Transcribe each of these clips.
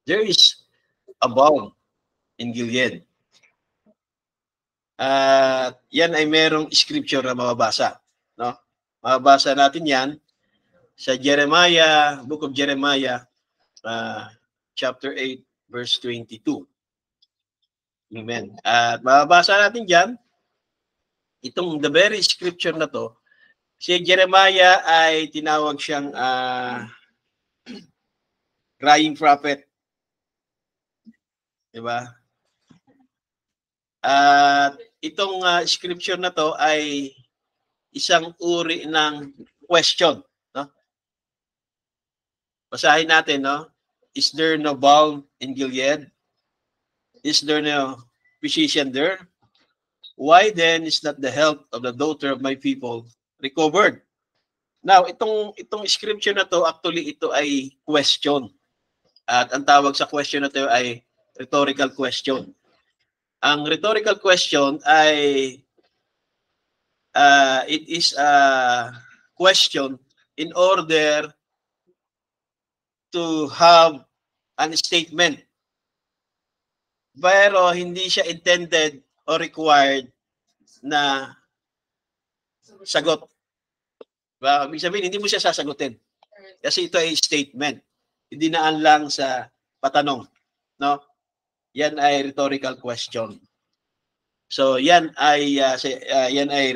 there is a balm in Gilead. At yan ay merong scripture na mababasa. No? Mababasa natin yan sa Jeremiah, Book of Jeremiah, chapter 8, verse 22. Amen. At mababasa natin dyan, itong the very scripture na to, si Jeremiah ay tinawag siyang crying prophet. Diba? At itong scripture na to ay isang uri ng question. No? Basahin natin, no? Is there no balm in Gilead? Is there no physician there? Why then is not the health of the daughter of my people recovered? Now, itong scripture na to, actually ito ay question. At ang tawag sa question na to ay rhetorical question. Ang rhetorical question ay it is a question in order to have a statement. Pero hindi siya intended or required na sagot. Ibig sabihin, hindi mo siya sasagutin. Kasi ito ay statement. Hindi naan lang sa patanong. No? Yan ay rhetorical question. So, yan ay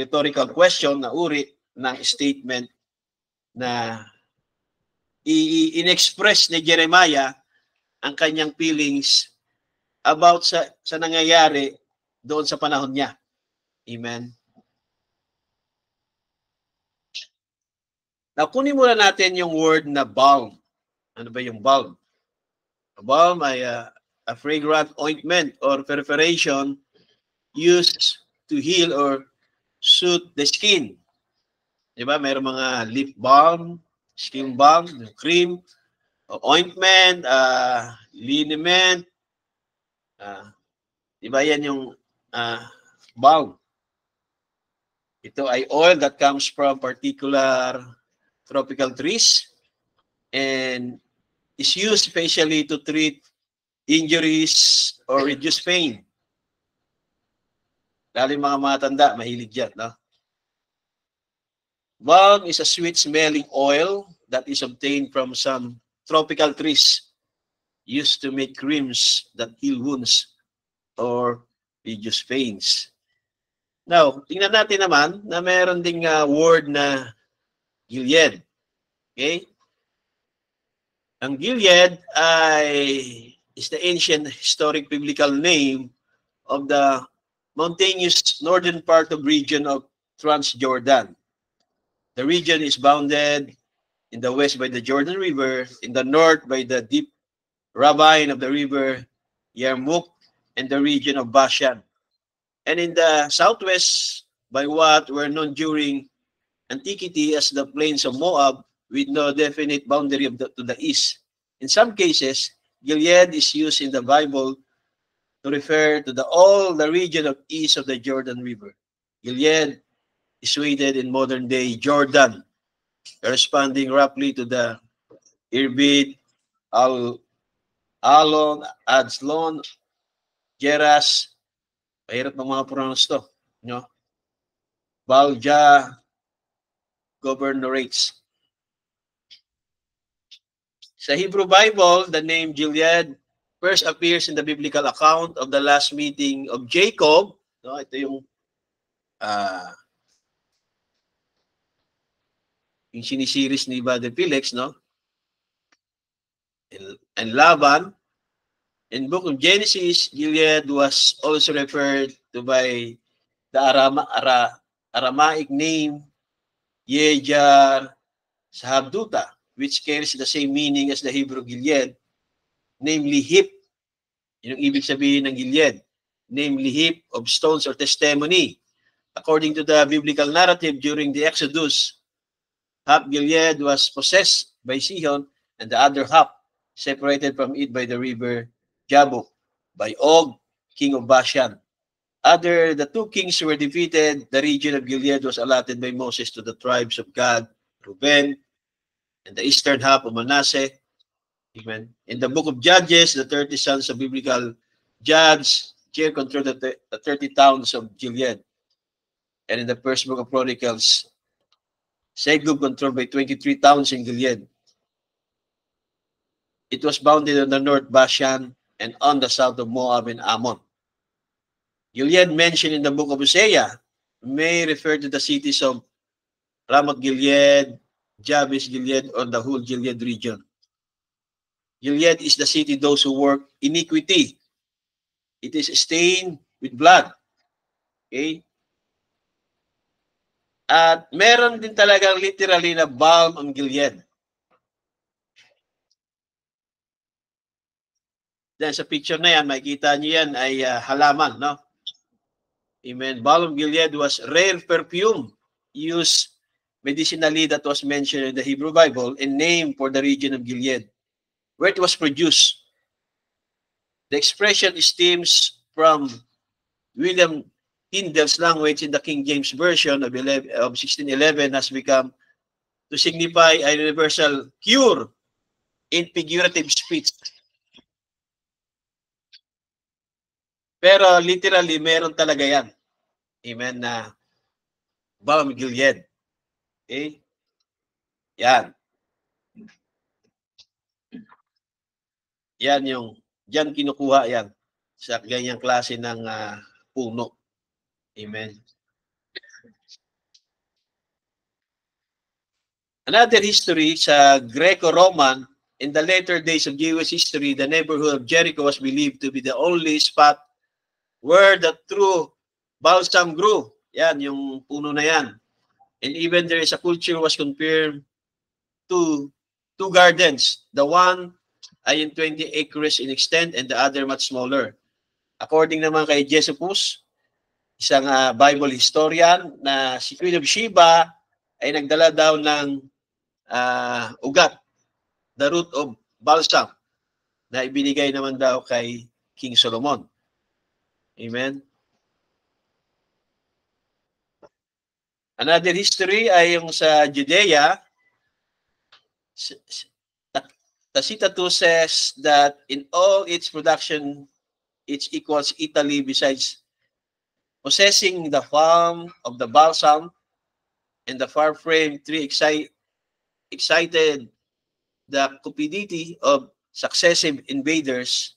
rhetorical question na uri ng statement na in-express ni Jeremiah ang kanyang feelings about sa nangyayari doon sa panahon niya. Amen. Now, kunin muna natin yung word na balm. Ano ba yung balm? A balm ay a fragrant ointment or preparation used to heal or soothe the skin. Diba? Mayroong mga lip balm, skin balm, cream, ointment, liniment. Diba yan yung balm. Ito ay oil that comes from particular tropical trees and is used especially to treat injuries or reduce pain. Lalo yung mga matanda, mahilig yan. No? Balm is a sweet-smelling oil that is obtained from some tropical trees used to make creams that heal wounds or reduce pains. Now, tingnan natin naman na mayroon ding word na Gilead. Okay? Ang Gilead is the ancient historic biblical name of the mountainous northern part of region of Transjordan. The region is bounded in the west by the Jordan River, in the north by the deep ravine of the river Yarmouk and the region of Bashan, and in the southwest by what were known during antiquity as the plains of Moab, with no definite boundary to the east. In some cases, Gilead is used in the Bible to refer to all the region of east of the Jordan River. Gilead is situated in modern-day Jordan, corresponding roughly to the Irbid, Alon, Adslon, Geras, mahirap ng mga pronounce to, no? Balja, governorates. Sa Hebrew Bible, the name Gilead first appears in the biblical account of the last meeting of Jacob. No, ito yung sinisiris ni Brother Felix, no? And Laban. In book of Genesis, Gilead was also referred to by the Aramaic name Yejar Sahabduta, which carries the same meaning as the Hebrew Gilead, namely heap. Yung ibig sabihin ng Gilead, namely heap of stones or testimony. According to the biblical narrative during the Exodus, half Gilead was possessed by Sihon and the other half separated from it by the river Jabbok, by Og, king of Bashan. After the two kings were defeated, the region of Gilead was allotted by Moses to the tribes of Gad, Reuben, and the eastern half of Manasseh. Amen. In the book of Judges, the 30 sons of biblical judge, Jair controlled the 30 towns of Gilead. And in the first book of Chronicles, Segub controlled by 23 towns in Gilead. It was bounded on the north Bashan and on the south of Moab and Ammon. Gilead mentioned in the book of Hosea may refer to the cities of Ramoth Gilead, Jabes Gilead, or the whole Gilead region. Gilead is the city those who work iniquity. It is stained with blood. Okay? At meron din talagang literally na balm ang Gilead. Then sa picture na yan, makikita niyo yan ay halaman, no? Amen. Balm of Gilead was rare perfume used medicinally that was mentioned in the Hebrew Bible and named for the region of Gilead, where it was produced. The expression stems from William Tyndale's language in the King James Version of 1611 has become to signify a universal cure in figurative speech. Pero literally, meron talaga yan. Amen na balm Gilead. Okay? Yan. Yan yung, diyan kinukuha yan sa ganyang klase ng puno. Amen. Another history sa Greco-Roman, in the later days of Jewish history, the neighborhood of Jericho was believed to be the only spot where the true balsam grew. Yan, yung puno na yan. And even there is a culture was compared to two gardens. The one ay in 20 acres in extent and the other much smaller. According naman kay Josephus, isang Bible historian, na si Queen of Sheba ay nagdala daw ng ugat, the root of balsam, na ibinigay naman daw kay King Solomon. Amen. Another history ay yung sa Judea. Tacitus says that in all its production, it equals Italy besides possessing the farm of the balsam and the far frame tree excited the cupidity of successive invaders.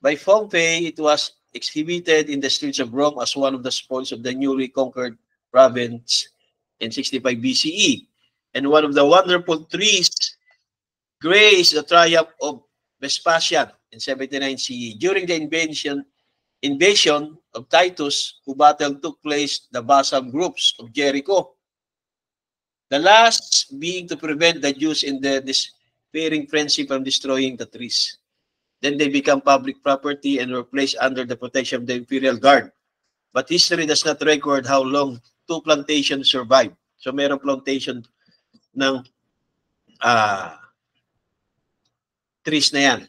By Pompey, it was exhibited in the streets of Rome as one of the spoils of the newly conquered province in 65 BCE. And one of the wonderful trees graced the triumph of Vespasian in 79 CE. During the invasion of Titus, who battle took place the balsam groups of Jericho. The last being to prevent the Jews in their despairing frenzy from destroying the trees. Then they become public property and were placed under the protection of the imperial guard. But history does not record how long two plantations survived. So mayroong plantation ng trees na yan.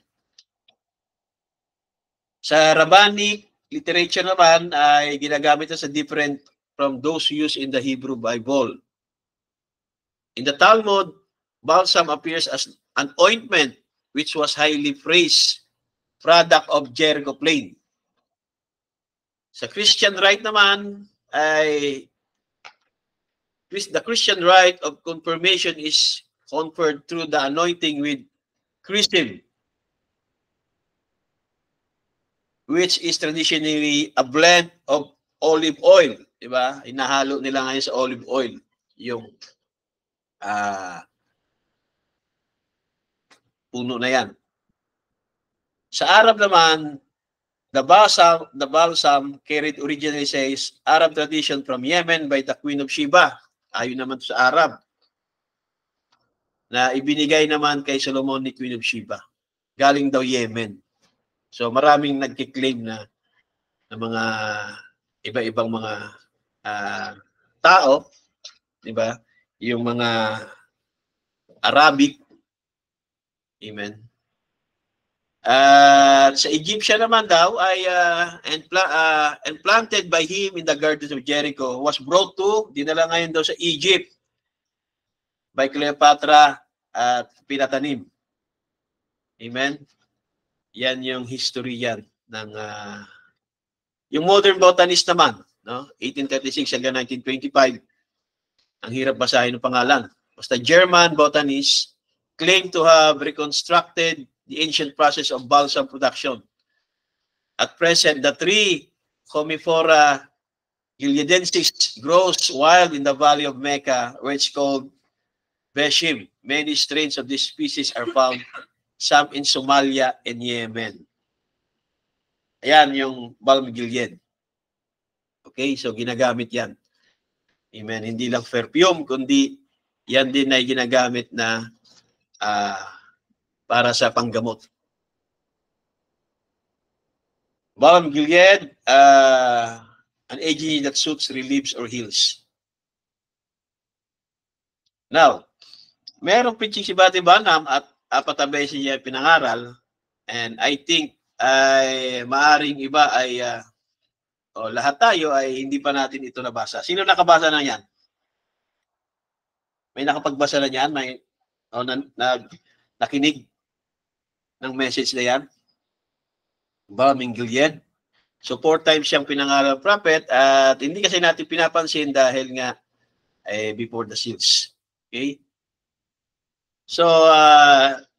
Sa Rabbinic literature naman ay ginagamit sa different from those used in the Hebrew Bible. In the Talmud, balsam appears as an ointment which was highly praised product of Jericho Plain. Sa Christian rite naman ay the Christian rite of confirmation is conferred through the anointing with chrism, which is traditionally a blend of olive oil, di ba? Inahalo nila ngayon sa olive oil yung puno na yan. Sa Arab naman, the balsam carried originally says Arab tradition from Yemen by the Queen of Sheba. Ayon naman sa Arab. Na ibinigay naman kay Solomon ni Queen of Sheba. Galing daw Yemen. So maraming nagkiklaim na mga iba-ibang mga tao, di ba? Yung mga Arabic. Amen. Sa Egyptian naman daw ay and planted by him in the gardens of Jericho, was brought to, dinala ngayon daw sa Egypt by Cleopatra at pinatanim. Amen? Yan yung history yan ng yung modern botanist naman, no? 1836 hanggang 1925. Ang hirap basahin ng pangalan. Basta German botanist claim to have reconstructed the ancient process of balsam production. At present, the tree Commiphora gileadensis grows wild in the valley of Mecca, where it's called Beshim. Many strains of this species are found, some in Somalia and Yemen. Ayan yung balm gilead. Okay, so ginagamit yan. Amen. Hindi lang perfume, kundi yan din ay ginagamit na para sa panggamot. Balm gilead, an agent that suits, relieves, or heals. Now, merong preaching si Buddy Branham at apat na beses niya pinangaral, and I think ay maaring iba ay lahat tayo ay hindi pa natin ito nabasa. Sino nakabasa na yan? May nakapagbasa na yan? May nakinig ng message na yan? Balm gilead. So 4 times siyang pinangaral prophet at hindi kasi natin pinapansin dahil nga before the seals. Okay? So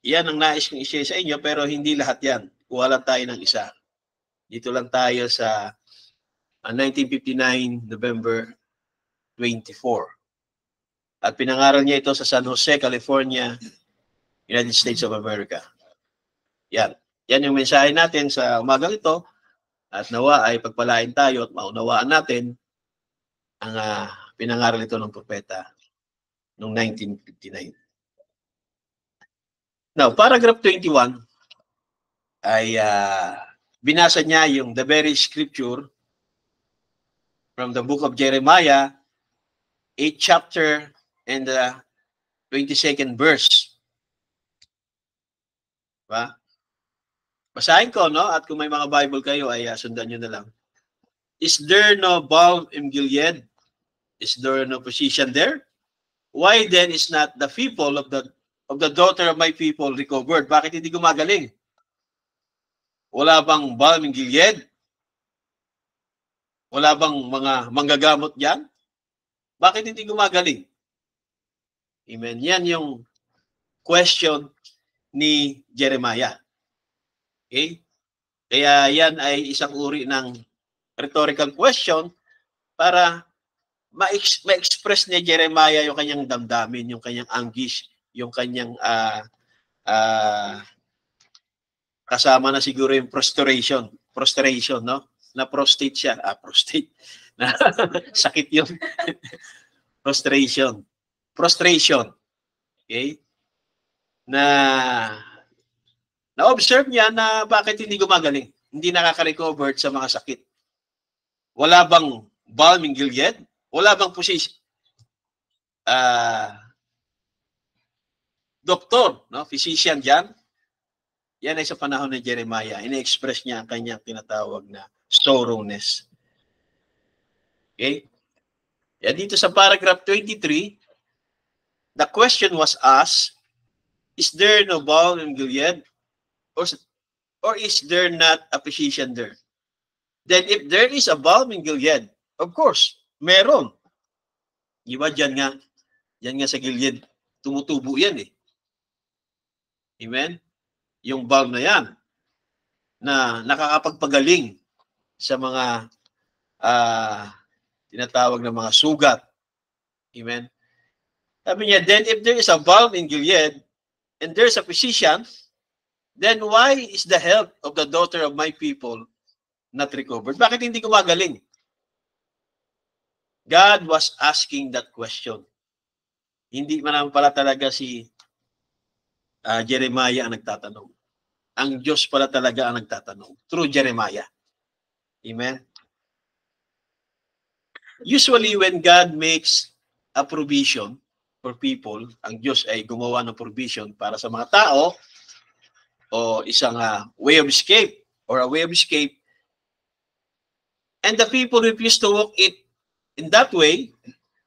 yan ang nais kong i-share sa inyo pero hindi lahat yan. Kuha lang tayo ng isa. Dito lang tayo sa 1959 November 24. At pinangaral niya ito sa San Jose, California, United States of America. Yan. Yan yung mensahe natin sa umagang ito. At nawa ay pagpalain tayo at maunawaan natin ang pinangaral ito ng propeta noong 1959. Now, paragraph 21 ay binasa niya yung the very scripture from the book of Jeremiah, 8th chapter and the 22nd verse. Diba? Basahin ko, no? At kung may mga Bible kayo, ay sundan nyo na lang. Is there no balm in Gilead? Is there no physician there? Why then is not the people of the daughter of my people recovered? Bakit hindi gumagaling? Wala bang balm in Gilead? Wala bang mga manggagamot diyan? Bakit hindi gumagaling? Amen. Yan yung question ni Jeremiah. Okay? Kaya yan ay isang uri ng rhetorical question para ma-express ni Jeremiah yung kanyang damdamin, yung kanyang anguish, yung kanyang kasama na siguro yung prostration, no? Na prostate siya. Prostate. Na sakit yun. Prostration. Okay? Na-observe niya na bakit hindi gumagaling. Hindi nakaka-recover sa mga sakit. Wala bang balm in Gilead? Wala bang doktor, no? Physician dyan? Yan ay sa panahon ni Jeremiah. Ina-express niya ang kanyang tinatawag na sorrowness. Okay? Yan dito sa paragraph 23, the question was asked, is there no balm in Gilead? Or is there not a physician there? Then if there is a balm in Gilead, of course, meron. Di ba dyan nga sa Gilead, tumutubo yan eh. Amen? Yung balm na yan, na nakakapagpagaling sa mga tinatawag na mga sugat. Amen? Sabi niya, then if there is a balm in Gilead, and there's a physician, then why is the health of the daughter of my people not recovered? Bakit hindi gumagaling? God was asking that question. Hindi man naman pala talaga si Jeremiah ang nagtatanong. Ang Diyos pala talaga ang nagtatanong through Jeremiah. Amen? Usually when God makes a provision for people, ang Diyos ay gumawa ng provision para sa mga tao, o isang way of escape or a way of escape, and the people refuse to walk it in that way,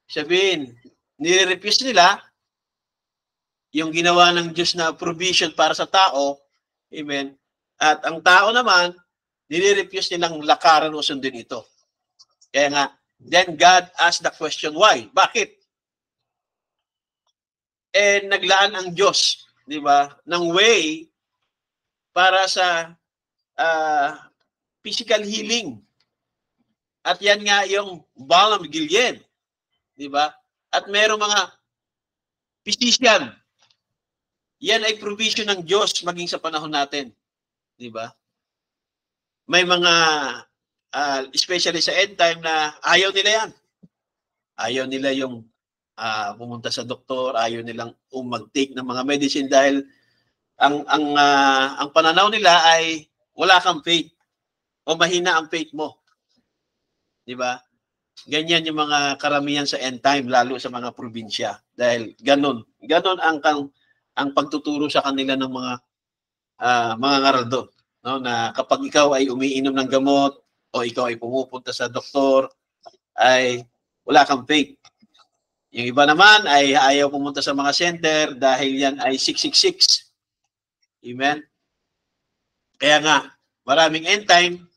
sabihin, nire-refuse nila yung ginawa ng Diyos na provision para sa tao, Amen. At ang tao naman, nire-refuse nilang lakaran o sundin ito. Kaya nga, then God asked the question, why? Bakit? Naglaan ang Diyos, di ba, ng way para sa physical healing. At yan nga yung balm of Gilead, di ba? At merong mga physician. Yan ay provision ng Diyos maging sa panahon natin, di ba? May mga especially sa end time na ayaw nila yan. Ayaw nila yung pumunta sa doktor, ayaw nilang mag-take ng mga medicine dahil ang pananaw nila ay wala kang faith o mahina ang faith mo. Di ba? Ganyan yung mga karamihan sa end time, lalo sa mga probinsya. Dahil ganon ang pagtuturo sa kanila ng mga ngaral doon. No? Na kapag ikaw ay umiinom ng gamot o ikaw ay pumupunta sa doktor, ay wala kang faith. Yung iba naman ay ayaw pumunta sa mga center dahil yan ay 666. Amen? Kaya nga, maraming end time,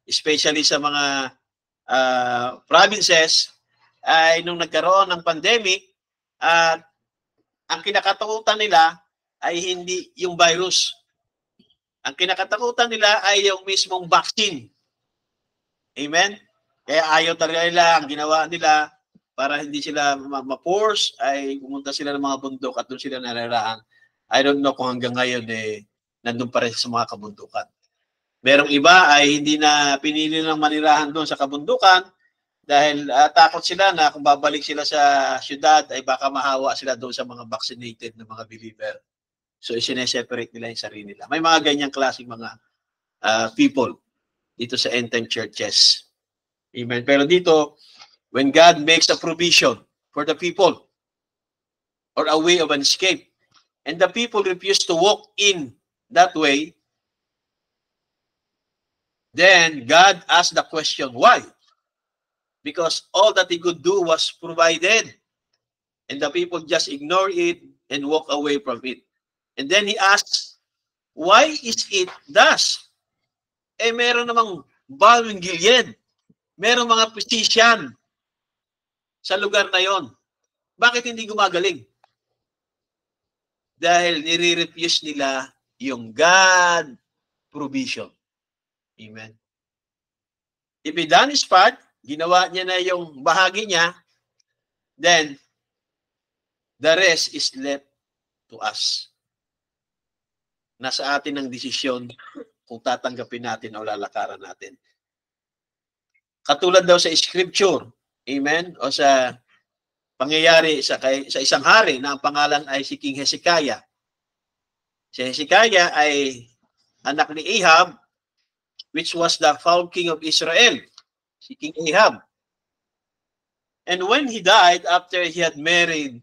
especially sa mga provinces, ay nung nagkaroon ng pandemic, ang kinakatakutan nila ay hindi yung virus. Ang kinakatakutan nila ay yung mismong vaccine. Amen? Kaya ayaw talaga nila, ang ginawa nila, para hindi sila ma-force, ay pumunta sila ng mga bundok at doon sila nararahan. I don't know kung hanggang ngayon nandun pa rin sa mga kabundukan. Merong iba ay hindi na pinili ng manirahan doon sa kabundukan dahil takot sila na kung babalik sila sa syudad ay baka mahawa sila doon sa mga vaccinated na mga believer. So isineseparate nila yung sarili nila. May mga ganyang klaseng mga people dito sa end time churches. Amen. Pero dito, when God makes a provision for the people or a way of an escape, and the people refuse to walk in that way, then God asked the question, why? Because all that he could do was provided, and the people just ignore it and walk away from it. And then he asks, why is it thus? Meron namang balm of Gilead. Meron mga physician sa lugar na yon. Bakit hindi gumagaling? Dahil nire-refuse nila yung God provision. Amen. If he done his part, ginawa niya na yung bahagi niya, then the rest is left to us. Nasa atin ang desisyon kung tatanggapin natin o lalakaran natin. Katulad daw sa scripture, amen, o sa pangyayari sa isang hari na ang pangalan ay si King Hezekiah. Si Hezekiah ay anak ni Ahab, which was the foul king of Israel, si King Ahab. And when he died, after he had married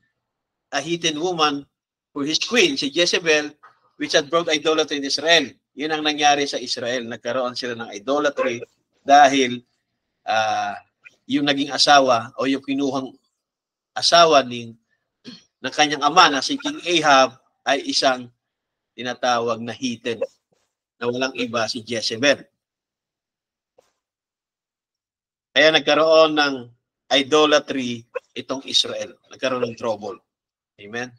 a heathen woman for his queen, si Jezebel, which had brought idolatry in Israel. Yun ang nangyari sa Israel. Nagkaroon sila ng idolatry dahil yung naging asawa o yung kinuhang asawa ng kanyang ama na si King Ahab ay isang tinatawag na heathen na walang iba si Jezebel. Kaya nagkaroon ng idolatry itong Israel. Nagkaroon ng trouble. Amen?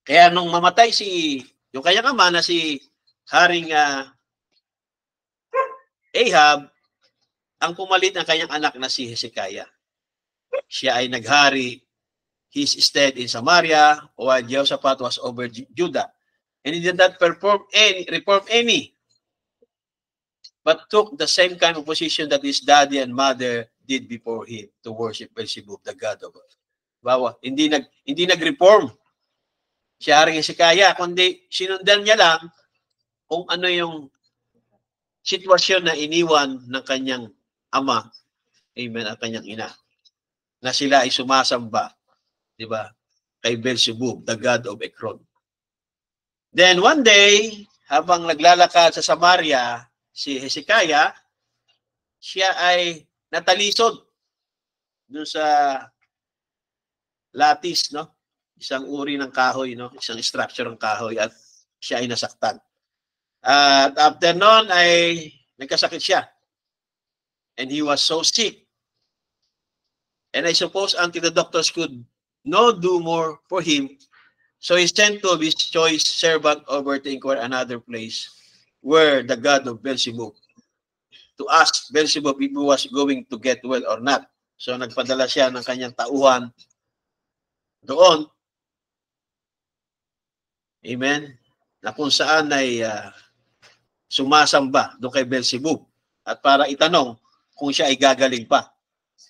Kaya nung mamatay yung kanyang ama na si Haring Ahab, ang pumalit ng kanyang anak na si Hezekiah. Siya ay naghari. He stayed in Samaria while Jehoshaphat was over Judah. And he did not reform any, but took the same kind of position that his daddy and mother did before him to worship Beelzebub, the god of God. Bawa, hindi nag-reform si Haring Hezekiah, kundi sinundan niya lang kung ano yung sitwasyon na iniwan ng kanyang ama, amen, at kanyang ina, na sila ay sumasamba, di ba, kay Beelzebub, the god of Ekron. Then one day, habang naglalakad sa Samaria, si Hezekiah, siya ay natalisod dun sa latis, no? Isang uri ng kahoy, no? Isang structure ng kahoy, at siya ay nasaktan. At after noon ay nagkasakit siya. And he was so sick. And I suppose until the doctors could not do more for him, so he sent to his choice servant over to inquire another place where the god of Beelzebub, to ask Beelzebub if he was going to get well or not. So nagpadala siya ng kanyang tauhan doon. Amen. Na kung saan ay sumasamba doon kay Beelzebub at para itanong kung siya ay gagaling pa.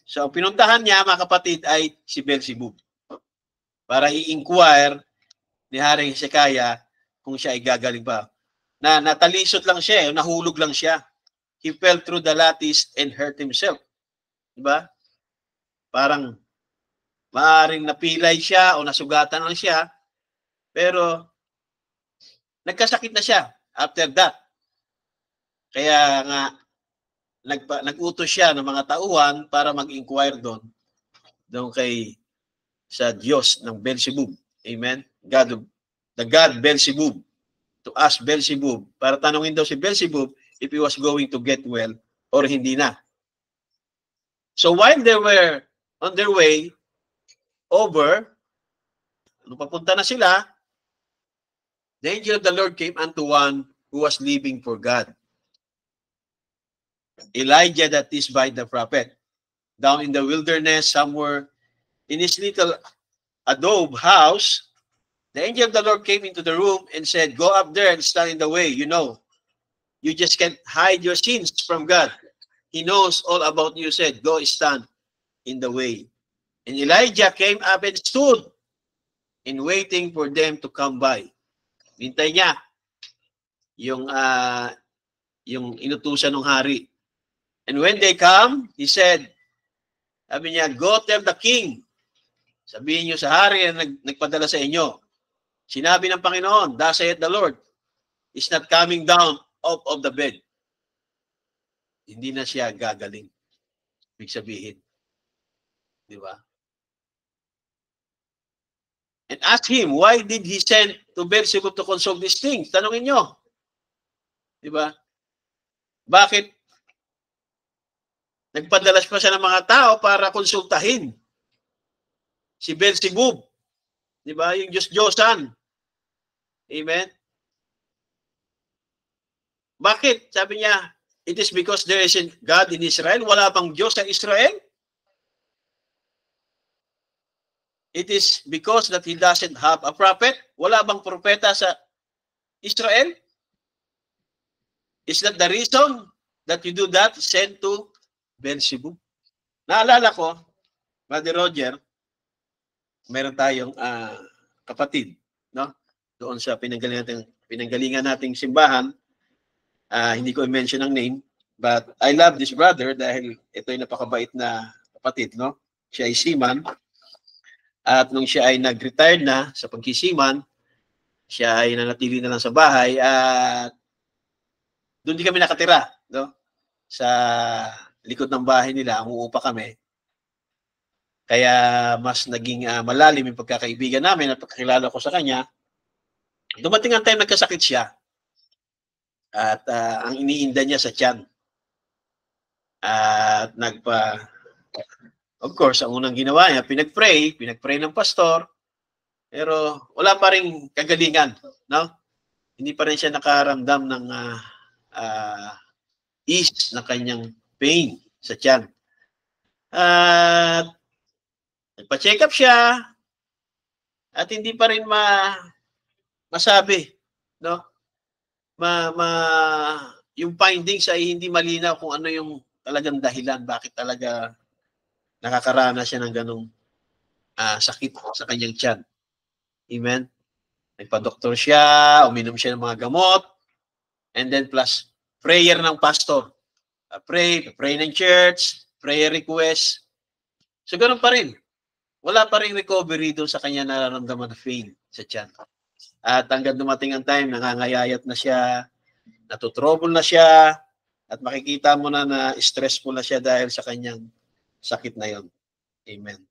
So ang pinuntahan niya, mga kapatid, ay si Beelzebub para i-inquire ni Haring Hezekiah kung siya ay gagaling pa. Na natalisod lang siya, nahulog lang siya. He fell through the lattice and hurt himself. Diba? Parang maaring napilay siya o nasugatan lang siya, pero nagkasakit na siya after that. Kaya nga, nag-utos siya ng mga tauhan para mag-inquire doon kay sa Diyos ng Beelzebub. Amen? The God Beelzebub, to ask Beelzebub, para tanungin daw si Beelzebub if he was going to get well or hindi na. So while they were on their way over, nung papunta na sila, the angel of the Lord came unto one who was living for God. Elijah, that is by the prophet, down in the wilderness somewhere in his little adobe house. The angel of the Lord came into the room and said, go up there and stand in the way. You know, you just can't hide your sins from God. He knows all about you. Said, go stand in the way. And Elijah came up and stood in waiting for them to come by. Hintay niya yung inutusan ng hari. And when they come, he said, sabi niya, go tell the king. Sabihin niyo sa hari na nagpadala sa inyo. Sinabi ng Panginoon, thus saith the Lord, is not coming down off of the bed. Hindi na siya gagaling. Ibig sabihin. Di ba? And ask him, why did he send to Beelzebub to consult these things? Tanungin nyo. Di ba? Bakit nagpadalas pa siya ng mga tao para konsultahin si Beelzebub? Di ba? Yung Diyos-Diyosan. Amen? Bakit? Sabi niya, it is because there isn't God in Israel. Wala bang Diyos sa Israel? It is because that he doesn't have a prophet. Wala bang propeta sa Israel? Is that the reason that you do that? Send to Beelzebub. Naalala ko, Brother Roger, meron tayong kapatid, no? Doon sa pinanggalingan nating simbahan. Hindi ko i-mention ang name, but I love this brother dahil ito ay napakabait na kapatid, no? Siya ay seaman. At nung siya ay nag-retire na sa pagkisiman, siya ay nanatili na lang sa bahay at doon din kami nakatira, no? Sa likod ng bahay nila, umuupa kami. Kaya mas naging malalim yung pagkakaibigan namin at pagkakilala ko sa kanya. Dumating ang time nagkasakit siya. At ang iniinda niya sa tiyan. At of course, ang unang ginawa niya, pinag-pray ng pastor, pero wala pa rin kagalingan, no? Hindi pa rin siya nakaramdam ng ease na kanyang pain sa tiyan. At nagpa-check up siya at hindi pa rin masabi, no? Yung findings ay hindi malinaw kung ano yung talagang dahilan, bakit talaga nakakaranas siya ng ganong sakit sa kanyang tiyan. Amen? Nagpa-doktor siya, uminom siya ng mga gamot, and then plus prayer ng pastor. Pray ng church, prayer request. So ganun pa rin. Wala pa rin recovery doon sa kanya nararamdaman na pain sa tiyan. At hanggang dumating ang time, nangangayayat na siya, natutrouble na siya, at makikita mo na stressful na siya dahil sa kanyang sakit na yon. Amen.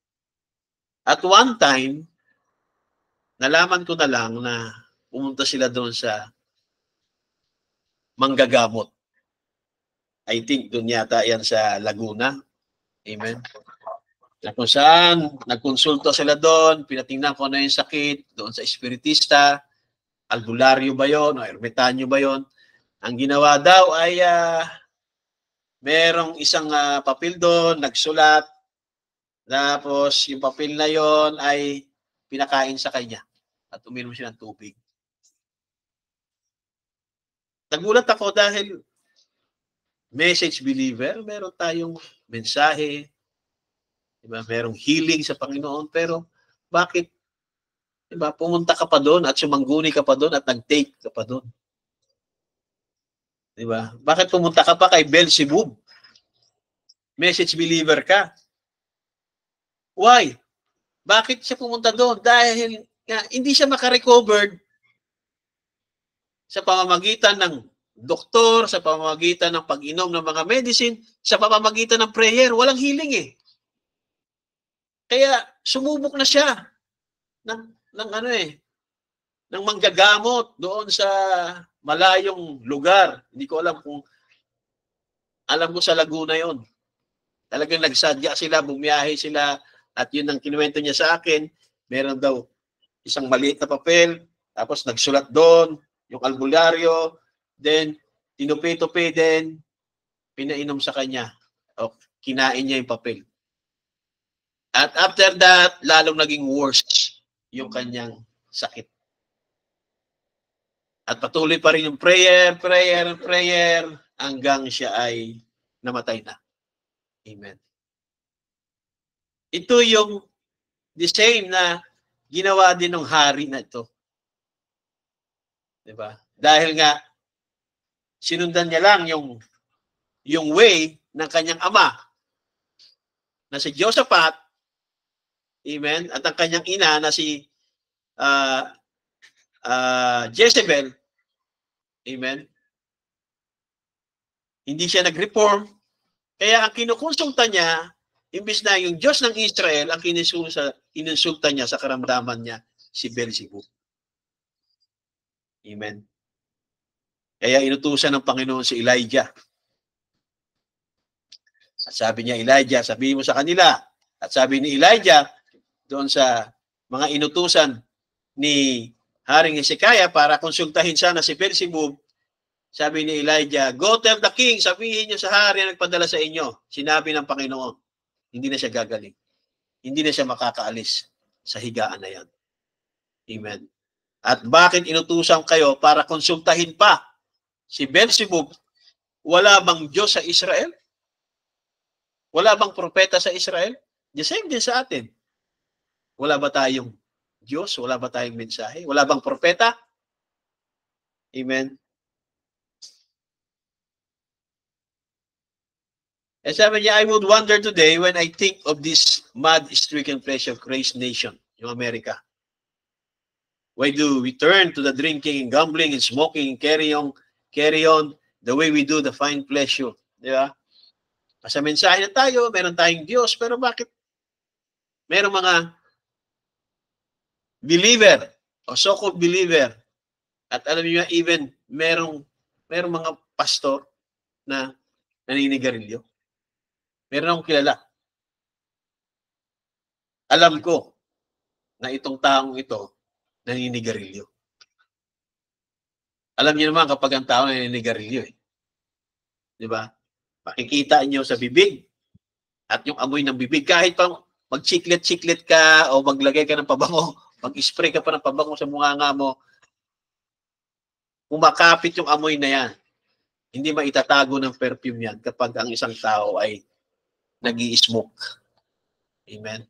At one time, nalaman ko na lang na pumunta sila doon sa manggagamot. I think doon yata yan sa Laguna. Amen. Na kung saan, nagkonsulta sila doon, pinatingnan ko ano yung sakit, doon sa espiritista, albularyo ba yun, o ermitanyo ba yun. Ang ginawa daw ay merong isang papel doon, nagsulat, tapos yung papel na yon ay pinakain sa kanya at uminom siya ng tubig. Nagulat ako dahil message believer, meron tayong mensahe, diba? Merong healing sa Panginoon, pero bakit diba, pumunta ka pa doon at sumangguni ka pa doon at nag-take ka pa doon? Diba? Bakit pumunta ka pa kay Beelzebub? Message believer ka. Why? Bakit siya pumunta doon? Dahil hindi siya makarecovered sa pamamagitan ng doktor, sa pamamagitan ng pag-inom ng mga medicine, sa pamamagitan ng prayer. Walang healing eh. Kaya sumubok na siya ng manggagamot doon sa malayong lugar. Hindi ko alam kung alam ko sa Laguna yon. Talagang nagsadya sila, bumiyahe sila, at yun ang kinuwento niya sa akin. Meron daw isang maliit na papel, tapos nagsulat doon, yung albularyo, then tinupi-tupi din, pinainom sa kanya. O kinain niya yung papel. At after that, lalong naging worse yung kanyang sakit. At patuloy pa rin yung prayer, hanggang siya ay namatay na. Amen. Ito yung the same na ginawa din ng hari na ito. Diba? Dahil nga, sinundan niya lang yung way ng kanyang ama na si Josaphat, amen, at ang kanyang ina na si Jezebel, amen, hindi siya nag-reform. Kaya ang kinukonsulta niya, imbis na yung Diyos ng Israel, ang kinonsulta niya sa karamdaman niya, si Beelzebub. Amen. Kaya inutusan ng Panginoon si Elijah. At sabi niya, Elijah, sabihin mo sa kanila. At sabi ni Elijah, doon sa mga inutusan ni Haring Hezekiah para konsultahin sana si Beelzebub, sabi ni Elijah, go tell the king, sabihin niyo sa hari na nagpadala sa inyo. Sinabi ng Panginoon, hindi na siya gagaling. Hindi na siya makakaalis sa higaan na yan. Amen. At bakit inutusan kayo para konsultahin pa si Beelzebub? Wala bang Diyos sa Israel? Wala bang propeta sa Israel? The same din sa atin. Wala ba tayong Diyos? Wala ba tayong mensahe? Wala bang propeta? Amen. And sabi niya, I would wonder today when I think of this mud-stricken flesh of crazed nation, yung Amerika. Why do we turn to the drinking and gambling and smoking and carry on the way we do the fine pleasure? Di ba? Sa mensahe na tayo, meron tayong Diyos, pero bakit meron mga believer o so-called believer at alam niyo even merong mga pastor na naninigarilyo? Meron akong kilala. Alam ko na itong taong ito naninigarilyo. Alam niyo naman kapag ang tao naninigarilyo eh. Di ba? Makikita niyo sa bibig at yung amoy ng bibig. Kahit pang mag-chiclet-chiclet ka o maglagay ka ng pabango, mag-spray ka pa ng pabango sa mukha mo, kumakapit yung amoy na yan. Hindi maitatago ng perfume yan kapag ang isang tao ay nag-i-smoke. Amen.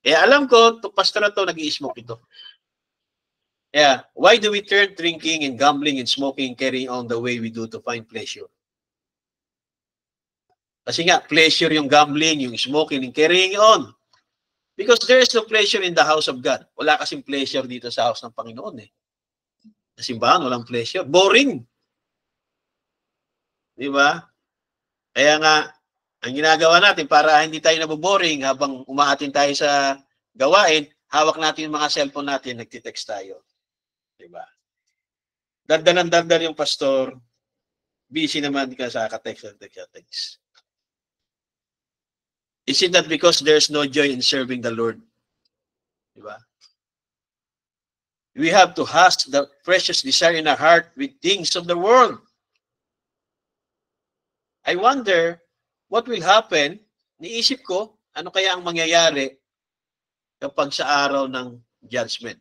Kaya alam ko, itong pastor na ito, nag-i-smoke ito. Kaya, why do we turn drinking and gambling and smoking, carrying on the way we do to find pleasure? Kasi nga, pleasure yung gambling, yung smoking, and carrying on. Because there is no pleasure in the house of God. Wala kasing pleasure dito sa house ng Panginoon eh. Sa simbahan, walang pleasure. Boring. Di ba? Kaya nga, ang ginagawa natin para hindi tayo naboboring habang umaatin tayo sa gawain, hawak natin yung mga cellphone natin, nagtitext tayo. Diba? Daldalan yung pastor, busy naman ka sa text. Is it that because there's no joy in serving the Lord? Diba? We have to hush the precious desire in our heart with things of the world. I wonder what will happen. Niisip ko, ano kaya ang mangyayari kapag sa araw ng judgment?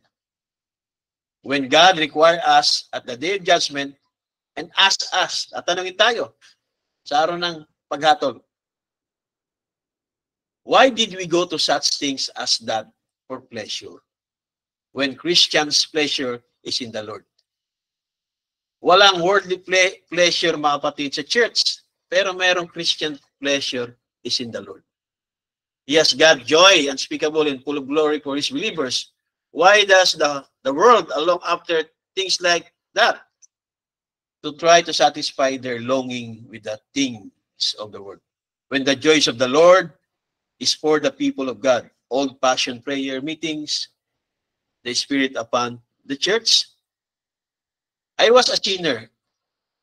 When God require us at the day of judgment and ask us, at tanongin tayo sa araw ng paghatol, why did we go to such things as that for pleasure? When Christians' pleasure is in the Lord. Walang worldly pleasure, mga kapatid, sa church. Pero merong Christian pleasure is in the Lord. He has got joy unspeakable and full of glory for His believers. Why does the world along after things like that? To try to satisfy their longing with the things of the world. When the joys of the Lord is for the people of God. Old passion prayer meetings, the Spirit upon the church. I was a sinner,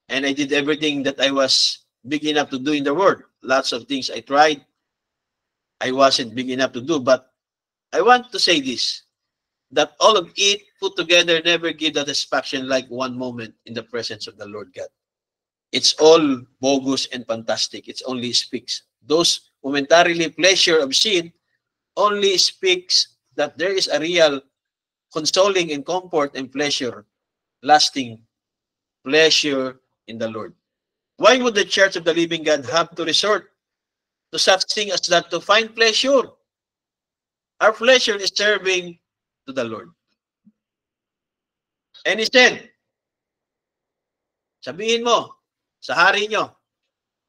and I did everything that I was big enough to do in the world. Lots of things I tried. I wasn't big enough to do, but I want to say this, that all of it put together never give the satisfaction like one moment in the presence of the Lord God. It's all bogus and fantastic. It only speaks. Those momentarily pleasure of sin only speaks that there is a real consoling and comfort and pleasure, lasting pleasure in the Lord. Why would the church of the living God have to resort to such thing as that to find pleasure? Our pleasure is serving to the Lord. And he said, sabihin mo sa hari nyo,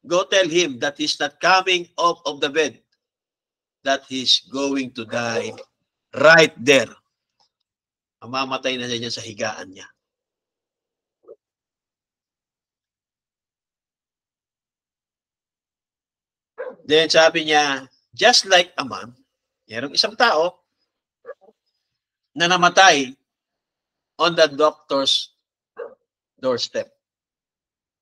go tell him that he's not coming up of the bed, that he's going to die right there. Mamamatay na siya sa higaan niya. Then sabi niya, just like a man, mayroong isang tao na namatay on the doctor's doorstep.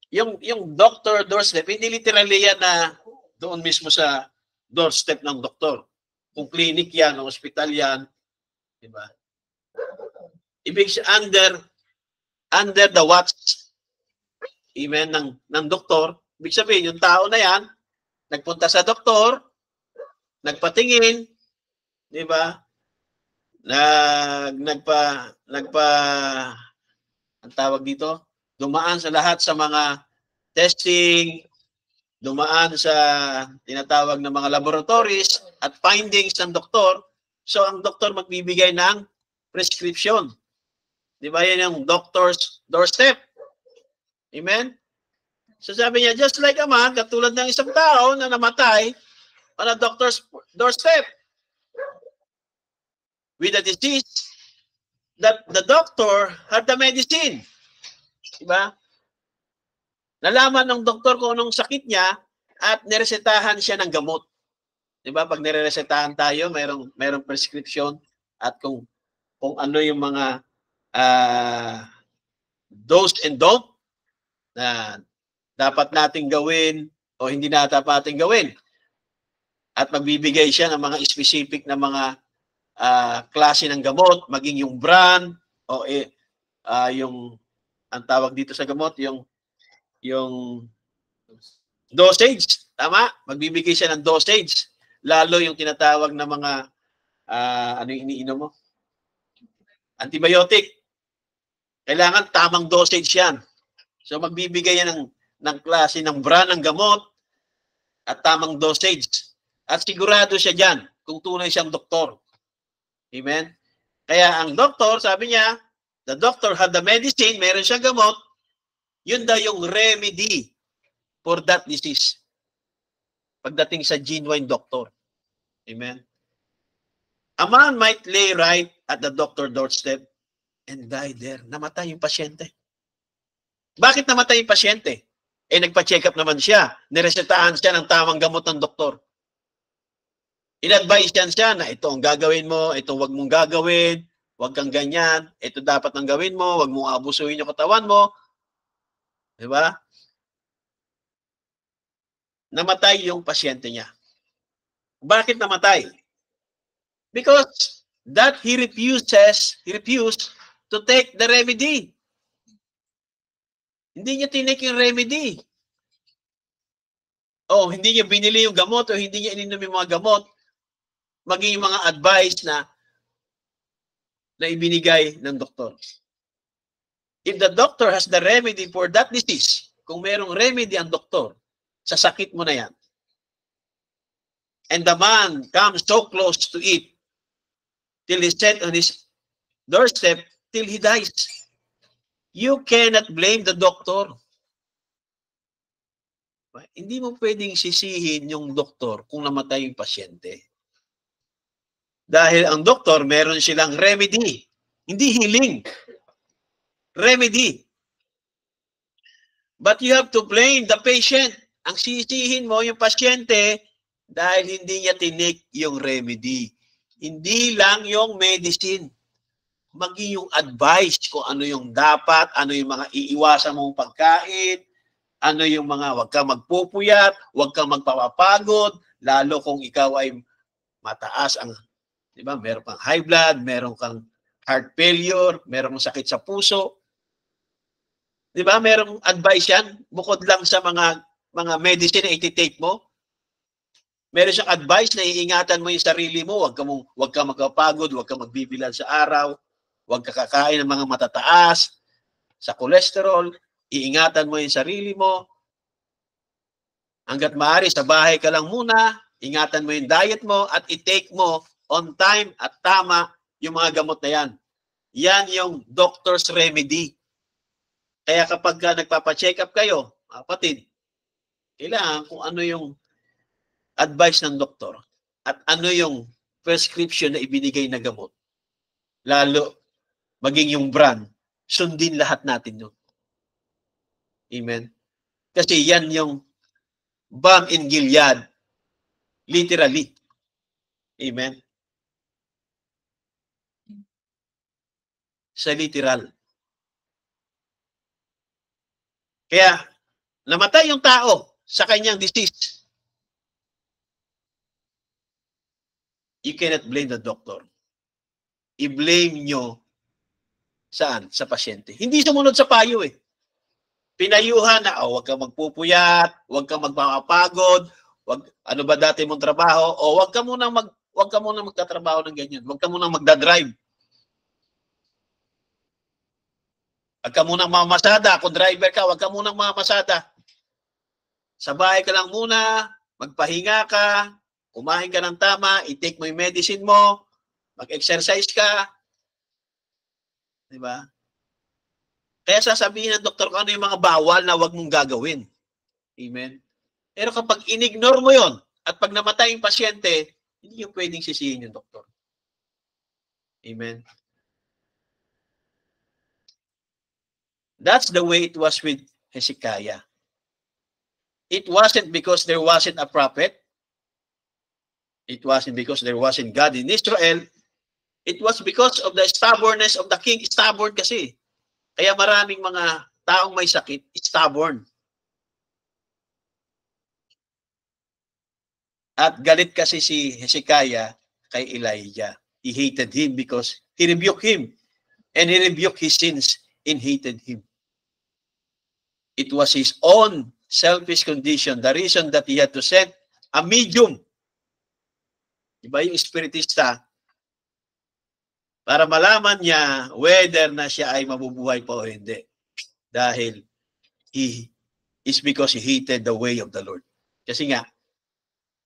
Yung doctor doorstep, hindi literally yan na doon mismo sa doorstep ng doktor. Kung clinic yan, o hospital yan, di ba? Ibig under the watch, even ng doktor, ibig sabihin, yung tao na yan, nagpunta sa doktor, nagpatingin, di ba? Ang tawag dito, dumaan sa lahat sa mga testing, dumaan sa tinatawag na mga laboratories at findings ng doktor. So, ang doktor magbibigay ng prescription. Di ba yan yung doctor's doorstep? Amen? So sabi niya, just like a man, katulad ng isang tao na namatay on a doctor's doorstep with a disease that the doctor had the medicine. Diba? Nalaman ng doktor kung anong sakit niya at niresetahan siya ng gamot. Diba? Pag niresetahan tayo, mayroong prescription at kung ano yung mga do's and don't na dapat nating gawin o hindi na dapat nating gawin. At magbibigay siya ng mga specific na mga klase ng gamot, maging yung brand o yung ang tawag dito sa gamot, yung dosage. Tama? Magbibigay siya ng dosage. Lalo yung tinatawag na mga ano yung iniinom mo? Antibiotic. Kailangan tamang dosage yan. So magbibigay yan ng klase ng brand ng gamot at tamang dosage. At sigurado siya dyan kung tunay siyang doktor. Amen? Kaya ang doktor, sabi niya, the doctor had the medicine, meron siyang gamot, yun daw yung remedy for that disease. Pagdating sa genuine doctor. Amen? A man might lay right at the doctor doorstep and die there. Namatay yung pasyente. Bakit namatay yung pasyente? Nagpa-check up naman siya. Niresetahan siya ng tamang gamot ng doktor. In-advise siya na ito ang gagawin mo, ito wag mong gagawin, huwag kang ganyan, ito dapat ang gawin mo, huwag mong abusuhin yung katawan mo. Di ba? Namatay yung pasyente niya. Bakit namatay? Because that he refused to take the remedy. Hindi niya tinake yung remedy. O hindi niya binili yung gamot o hindi niya ininom yung mga gamot, maging yung mga advice na ibinigay ng doktor. If the doctor has the remedy for that disease, kung merong remedy ang doktor, sa sakit mo na yan, and the man comes so close to it, till he's set on his doorstep, till he dies, you cannot blame the doctor. Hindi mo pwedeng sisihin yung doktor kung namatay yung pasyente. Dahil ang doktor, meron silang remedy. Hindi healing. Remedy. But you have to blame the patient. Ang sisihin mo yung pasyente dahil hindi niya tinik yung remedy. Hindi lang yung medicine. Maging yung advice kung ano yung dapat, ano yung mga iiwasan mong pagkain, ano yung mga huwag kang magpupuyat, huwag kang magpapapagod, lalo kung ikaw ay mataas ang, di ba, meron kang high blood, meron kang heart failure, meron kang sakit sa puso. Di ba, merong advice yan, bukod lang sa mga medicine na iti-take mo. Meron siyang advice na iingatan mo yung sarili mo, huwag kang magpapagod, huwag kang magbibilad sa araw, huwag ka kakain ng mga matataas sa cholesterol, iingatan mo yung sarili mo. Hanggat maaari, sa bahay ka lang muna, ingatan mo yung diet mo at i-take mo on time at tama yung mga gamot na yan. Yan yung doctor's remedy. Kaya kapag nagpapa-check up kayo, kapatid, kailangan kung ano yung advice ng doktor at ano yung prescription na ibinigay na gamot. Lalo, maging yung brand, sundin lahat natin yun. Amen? Kasi yan yung balm in Gilead, literally. Amen? Sa literal. Kaya, namatay yung tao sa kanyang disease. You cannot blame the doctor. I-blame nyo saan? Sa pasyente. Hindi sumunod sa payo eh. Pinayuhan na, huwag kang magpupuyat, huwag kang magpapagod, ano ba dati mong trabaho, o huwag ka munang magtatrabaho ng ganyan, huwag ka munang magdadrive. Huwag ka munang mamasada, kung driver ka, huwag ka munang mamasada. Sa bahay ka lang muna, magpahinga ka, kumain ka ng tama, i-take mo yung medicine mo, mag-exercise ka. Diba? Kaya sasabihin ng doktor kung ano yung mga bawal na huwag mong gagawin. Amen? Pero kapag in-ignore mo yon at pag namatay yung pasyente, hindi yung pwedeng sisihin yung doktor. Amen? That's the way it was with Hezekiah. It wasn't because there wasn't a prophet. It wasn't because there wasn't God in Israel. It was because of the stubbornness of the king. Stubborn kasi. Kaya maraming mga taong may sakit, stubborn. At galit kasi si Hezekiah kay Elijah. He hated him because he rebuked him. And he rebuked his sins and hated him. It was his own selfish condition. The reason that he had to send a medium. Diba yung spiritista? Para malaman niya whether na siya ay mabubuhay pa o hindi. Dahil it's because he hated the way of the Lord. Kasi nga,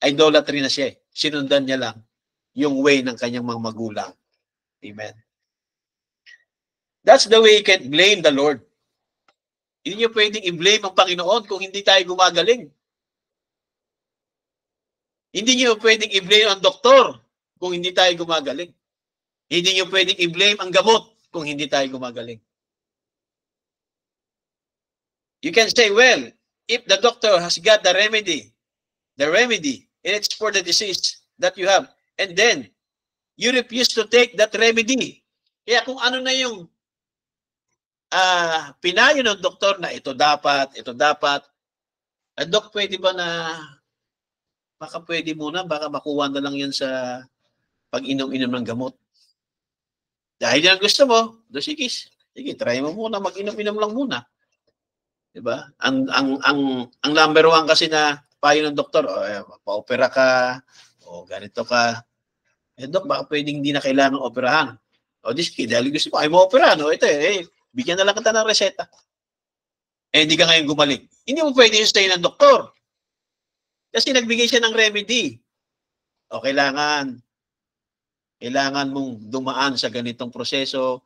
idolatry na siya. Sinundan niya lang yung way ng kanyang mga magulang. Amen. That's the way you can blame the Lord. Hindi niyo pwedeng i-blame ang Panginoon kung hindi tayo gumagaling. Hindi niyo pwedeng i-blame ang doktor kung hindi tayo gumagaling. Hindi niyo pwedeng i-blame ang gamot kung hindi tayo gumagaling. You can say, well, if the doctor has got the remedy, and it's for the disease that you have, and then you refuse to take that remedy, Kaya kung ano na yung pinayo ng doktor na ito dapat, Dok, pwede ba na baka pwede muna, baka makuha na lang yan sa pag-inom-inom ng gamot. Dahil yan gusto mo, sige, try mo muna, mag-inom-inom lang muna. Diba? Ang number one kasi na payo ng doktor, pa-opera ka, o ganito ka. Dok, baka pwedeng hindi na kailangan operahan. Sige, dahil gusto ko, ay mo operahan, ito bigyan na lang kita ng reseta. Hindi ka ngayon gumaling. Hindi mo pwede yung stay ng doktor. Kasi nagbigay siya ng remedy. Kailangan mong dumaan sa ganitong proseso,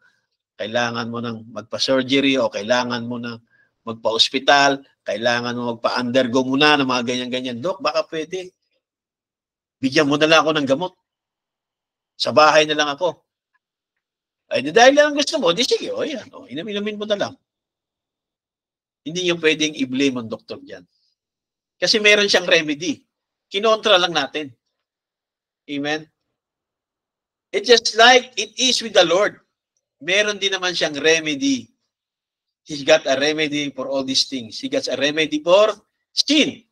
kailangan mo nang magpa-surgery o kailangan mo nang magpa-hospital, kailangan mo magpa-undergo muna ng mga ganyan-ganyan. Dok, baka pwede. Bigyan mo na lang ako ng gamot. Sa bahay na lang ako. Dahil lang gusto mo, sige, yan. Inumin mo na lang. Hindi yung pwedeng i-blame ang doktor dyan. Kasi meron siyang remedy. Kinontra lang natin. Amen? It's just like it is with the Lord. Meron din naman siyang remedy. He's got a remedy for all these things. He got a remedy for sin.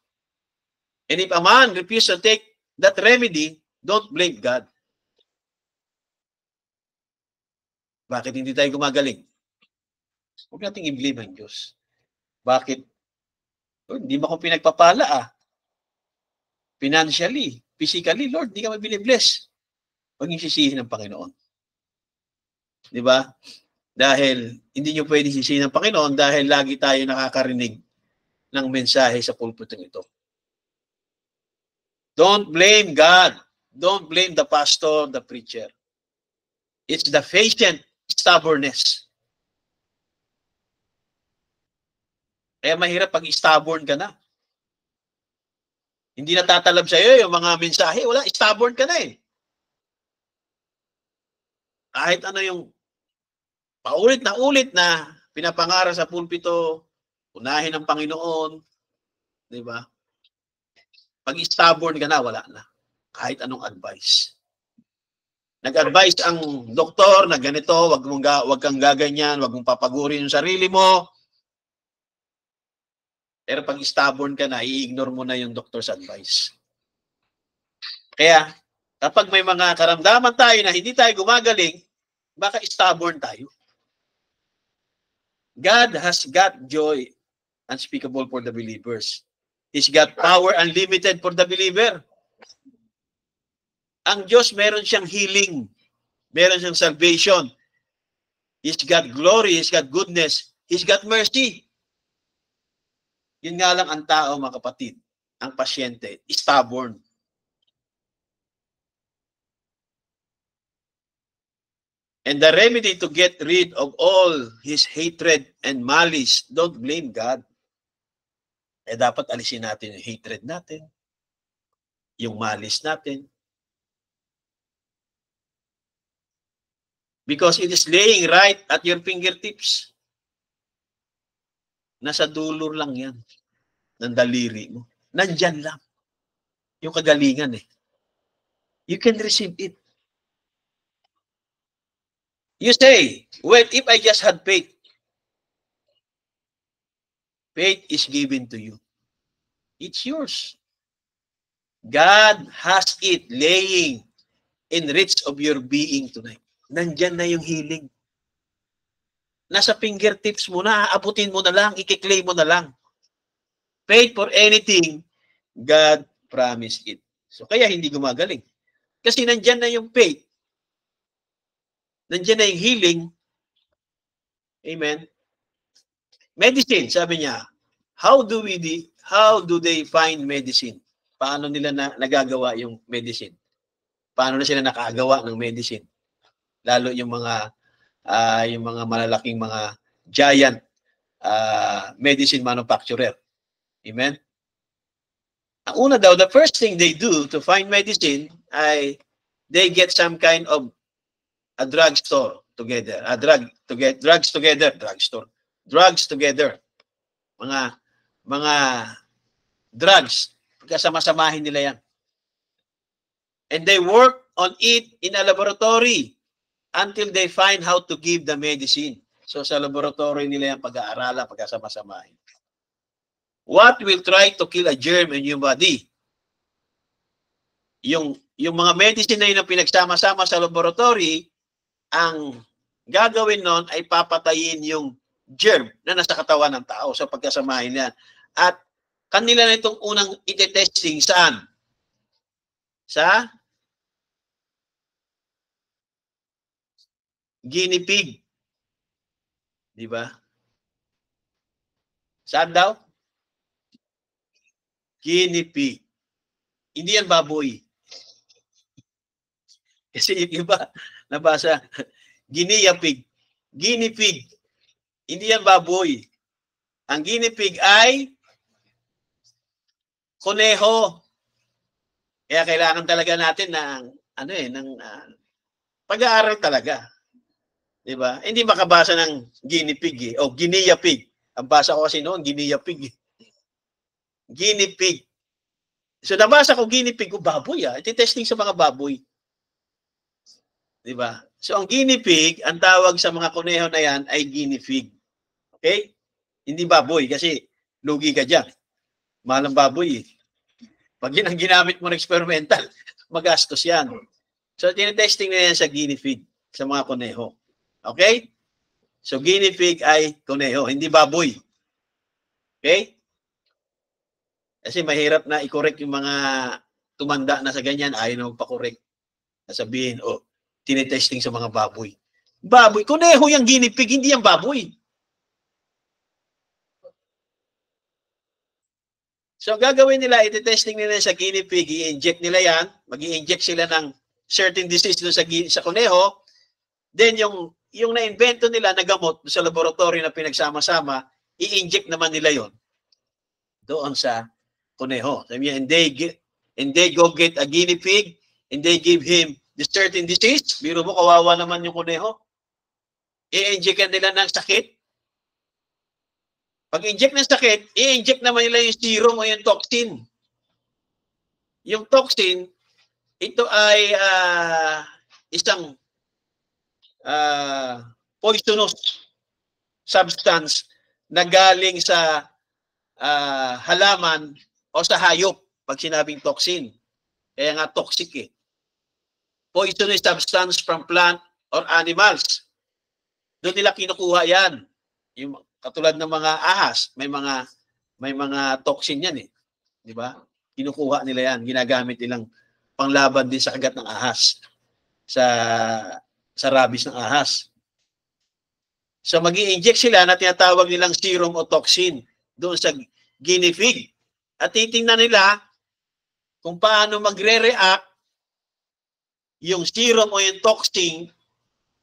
And if a man refuses to take that remedy, don't blame God. Bakit hindi tayo gumagaling? Huwag nating i-blame ang Diyos. Bakit? Hindi mo ako pinagpapala Financially, physically, Lord, hindi ka mabili-bless. Huwag yung sisihin ng Panginoon. Di ba? Dahil hindi nyo pwede sisihin ng Panginoon dahil lagi tayo nakakarinig ng mensahe sa pulpitong ito. Don't blame God. Don't blame the pastor, the preacher. It's the patient stubbornness. Kaya mahirap pag stubborn ka na. Hindi natatalab sa iyo yung mga mensahe. Wala, stubborn ka na Kahit ano yung paulit na pinapangara sa pulpito, unahin ng Panginoon, di ba? Pag stubborn ka na, wala na. Kahit anong advice. Nag-advise ang doktor na ganito, wag kang gaganyan, wag mong papagurin yung sarili mo. Pero pag stubborn ka na, i-ignore mo na yung doctor's advice. Kaya, kapag may mga karamdaman tayo na hindi tayo gumagaling, baka stubborn tayo. God has got joy unspeakable for the believers. He's got power unlimited for the believer. Ang Diyos, meron siyang healing. Meron siyang salvation. He's got glory. He's got goodness. He's got mercy. Yun nga lang ang tao, mga kapatid, ang pasyente, stubborn. And the remedy to get rid of all his hatred and malice, don't blame God. Dapat alisin natin yung hatred natin, yung malice natin. Because it is laying right at your fingertips. Nasa dulo lang yan ng daliri mo. Nandyan lang. Yung kagalingan You can receive it. You say, well, if I just had faith, faith is given to you. It's yours. God has it laying in reach of your being tonight. Nandyan na yung healing. Nasa fingertips mo na, aabutin mo na lang, i-claim mo na lang. Faith for anything, God promised it. So kaya hindi gumagaling. Kasi nandyan na yung faith. Nandyan na yung healing. Amen. Medicine, sabi niya, how do they find medicine? Paano nila nagagawa yung medicine? Paano na sila nakagawa ng medicine? Lalo yung mga malalaking mga giant medicine manufacturer. Amen? Ang una daw, the first thing they do to find medicine ay they get some kind of a drugstore together. Drugs together. Mga drugs. Pagkasama-samahin nila yan. And they work on it in a laboratory. until they find how to give the medicine. So sa laboratory nila yung pag-aaralan, pagkasama-samahin. What will try to kill a germ in your body? Yung mga medicine na yun na pinagsama-sama sa laboratory, ang gagawin nun ay papatayin yung germ na nasa katawan ng tao sa pagkasamahin yan. At kanila na itong unang ite-testing saan? Sa guinea pig. Di ba? Saan daw? Guinea pig. Hindi yan baboy. Kasi yung iba, nabasa, guinea pig. Guinea pig. Hindi yan baboy. Ang guinea pig ay kuneho. Kaya kailangan talaga natin ng pag-aaral talaga. 'Di ba? Hindi makabasa ng guinea pig o guinea pig. Ang basa ko kasi noon guinea pig. Guinea pig. So nabasa ko guinea pig ko baboy Iti-testing sa mga baboy. 'Di ba? So ang guinea pig, ang tawag sa mga kuneho na 'yan ay guinea pig. Okay? Hindi baboy kasi lugi ka diyan. Mahal ang baboy Pag yun ang ginamit mo ng experimental, magastos yan. So, tinetesting na yan sa guinea pig, sa mga kuneho. Okay? So, guinea pig ay kuneho, hindi baboy. Okay? Kasi mahirap na i-correct yung mga tumanda na sa ganyan, ayaw na magpa-correct. Sabihin, tinetesting sa mga baboy. Baboy, kuneho yung guinea pig, hindi yung baboy. So, gagawin nila, iti-testing nila sa guinea pig, i-inject nila yan, mag-i-inject sila ng certain disease doon sa kuneho, then yung na-invento nila na gamot sa laboratory na pinagsama-sama, i-inject naman nila yon doon sa kuneho. Sabi niya, and they go get a guinea pig, and they give him the certain disease. Biro mo, kawawa naman yung kuneho. I-injectan nila ng sakit. Pag-inject ng sakit, i-inject naman nila yung serum o yung toxin. Yung toxin, ito ay isang poisonous substance na galing sa halaman o sa hayop pag sinabing toxin. Kaya nga toxic Poisonous substance from plant or animals. Doon nila kinukuha yan. Yung katulad ng mga ahas, may mga toxin yan Di ba? Kinukuha nila yan, ginagamit nilang panglaban din sa kagat ng ahas. Sa rabies ng ahas. So magi-inject sila na tinatawag nilang serum o toxin doon sa guinea pig. At titingnan nila kung paano magre-react yung serum o yung toxin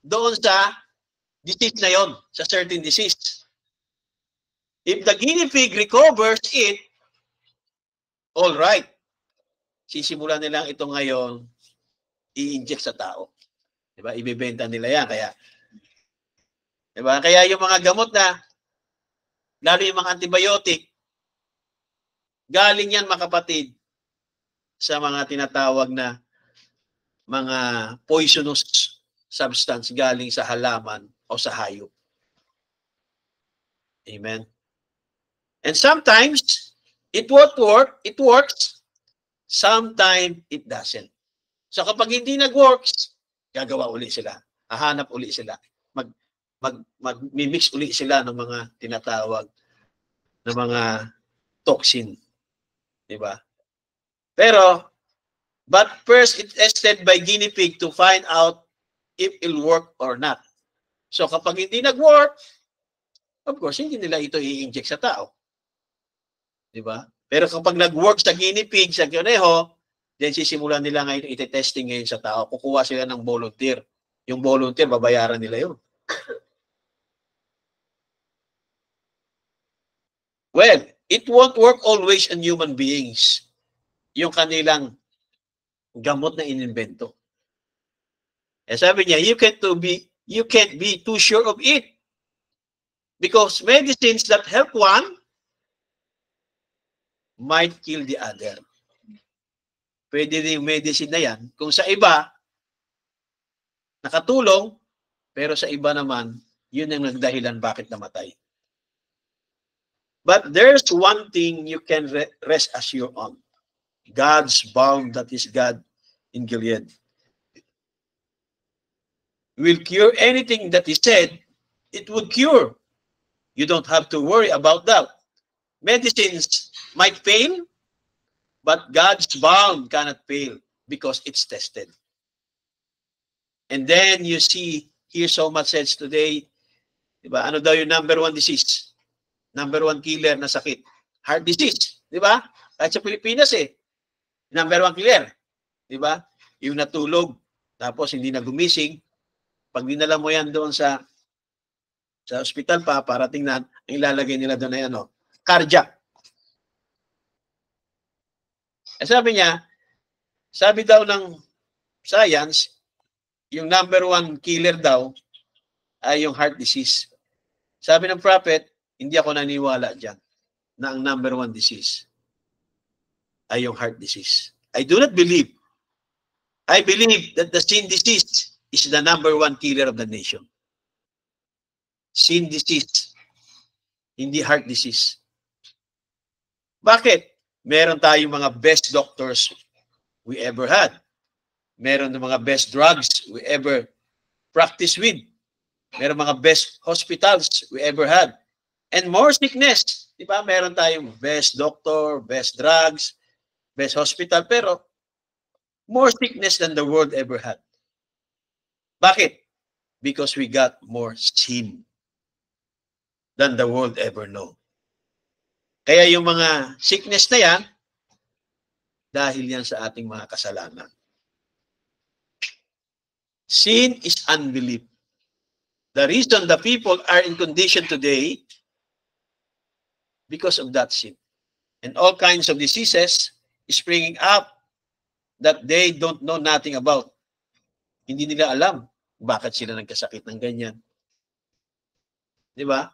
doon sa disease na yon, sa certain disease. If the guinea pig recovers it, all right. Sisimulan nilang ito ngayon i-inject sa tao. Diba? Ibebenta nila yan. Diba? Kaya yung mga gamot na, lalo yung mga antibiotic, galing yan makapatid sa mga tinatawag na mga poisonous substance galing sa halaman o sa hayop. Amen. And sometimes, it works. Sometimes, it doesn't. So kapag hindi nag-works, gagawa uli sila. Hahanap uli sila. Mag-mix uli sila ng mga tinatawag na mga toxin. Diba? Pero, but first, it's tested by guinea pig to find out if it'll work or not. So kapag hindi nag-work, of course, hindi nila ito i-inject sa tao. Diba? Pero kapag nag-work sa guinea pig, sa kuneho, then sisimulan nila ngayon iti-testing ngayon sa tao. Kukuha sila ng volunteer. Yung volunteer, babayaran nila yun. Well, it won't work always on human beings. Yung kanilang gamot na inimbento. Sabi niya, you can't be too sure of it. Because medicines that help one might kill the other. Pwede din yung medicine na yan. Kung sa iba, nakatulong, Pero sa iba naman, yun ang nagdahilan bakit namatay. But there's one thing you can rest assured on. God's balm, that is God in Gilead, will cure anything that He said it would cure. You don't have to worry about that. Medicines might fail, but God's balm cannot fail because it's tested. And then you see, hear so much said today, diba? Ano daw yung number one disease? Number one killer na sakit? Heart disease. Diba? Kahit sa Pilipinas number one killer. Diba? Yung natulog, tapos hindi na gumising, pag dinala mo yan doon sa ospital para tingnan, ang ilalagay nila doon ay cardiac. Sabi niya, sabi daw ng science, yung number one killer daw ay yung heart disease. Sabi ng prophet, hindi ako naniwala dyan na ang number one disease ay yung heart disease. I do not believe. I believe that the sin disease is the number one killer of the nation. Sin disease, hindi heart disease. Bakit? Meron tayong mga best doctors we ever had. Meron ng mga best drugs we ever practiced with. Meron mga best hospitals we ever had. And more sickness. Diba? Meron tayong best doctor, best drugs, best hospital, pero more sickness than the world ever had. Bakit? Because we got more sin than the world ever know. Kaya yung mga sickness na yan, dahil yan sa ating mga kasalanan. Sin is unbelief. The reason the people are in condition today, because of that sin. And all kinds of diseases springing up that they don't know nothing about. Hindi nila alam bakit sila nagkasakit ng ganyan. Di ba?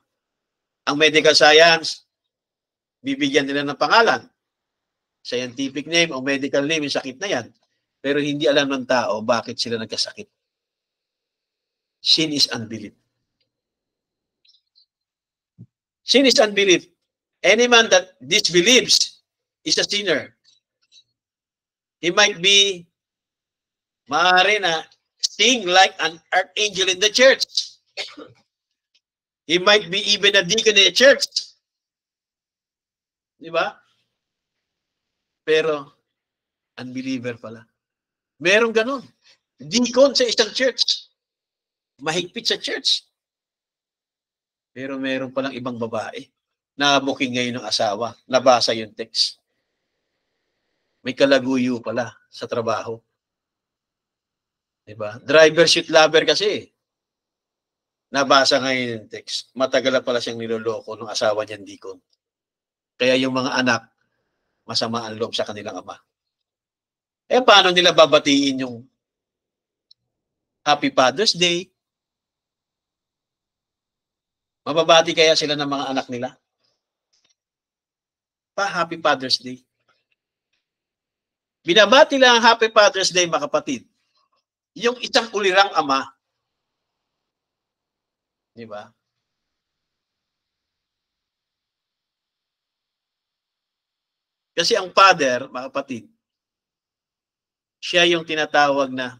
Ang medical science, bibigyan nila ng pangalan. Scientific name o medical name, yung sakit na yan. Pero hindi alam ng tao bakit sila nagkasakit. Sin is unbelief. Sin is unbelief. Any man that disbelieves is a sinner. He might be, maaari na, sing like an archangel in the church. He might be even a deacon in the church. Di ba? Pero, unbeliever pala. Merong ganun. Deacon sa isang church. Mahigpit sa church. Pero meron palang ibang babae na booking ngayon ng asawa. Nabasa yung text. May kalaguyo pala sa trabaho. Diba? Driver shoot lover kasi. Nabasa ngayon yung text. Matagal na pala siyang niloloko ng asawa niyang deacon. Kaya yung mga anak, masama ang loob sa kanilang ama. Paano nila babatiin yung Happy Father's Day? Mababati kaya sila ng mga anak nila? Happy Father's Day. Binabati lang ang Happy Father's Day, mga kapatid. Yung isang ulirang ama. Di ba? Kasi ang father, mga kapatid, siya yung tinatawag na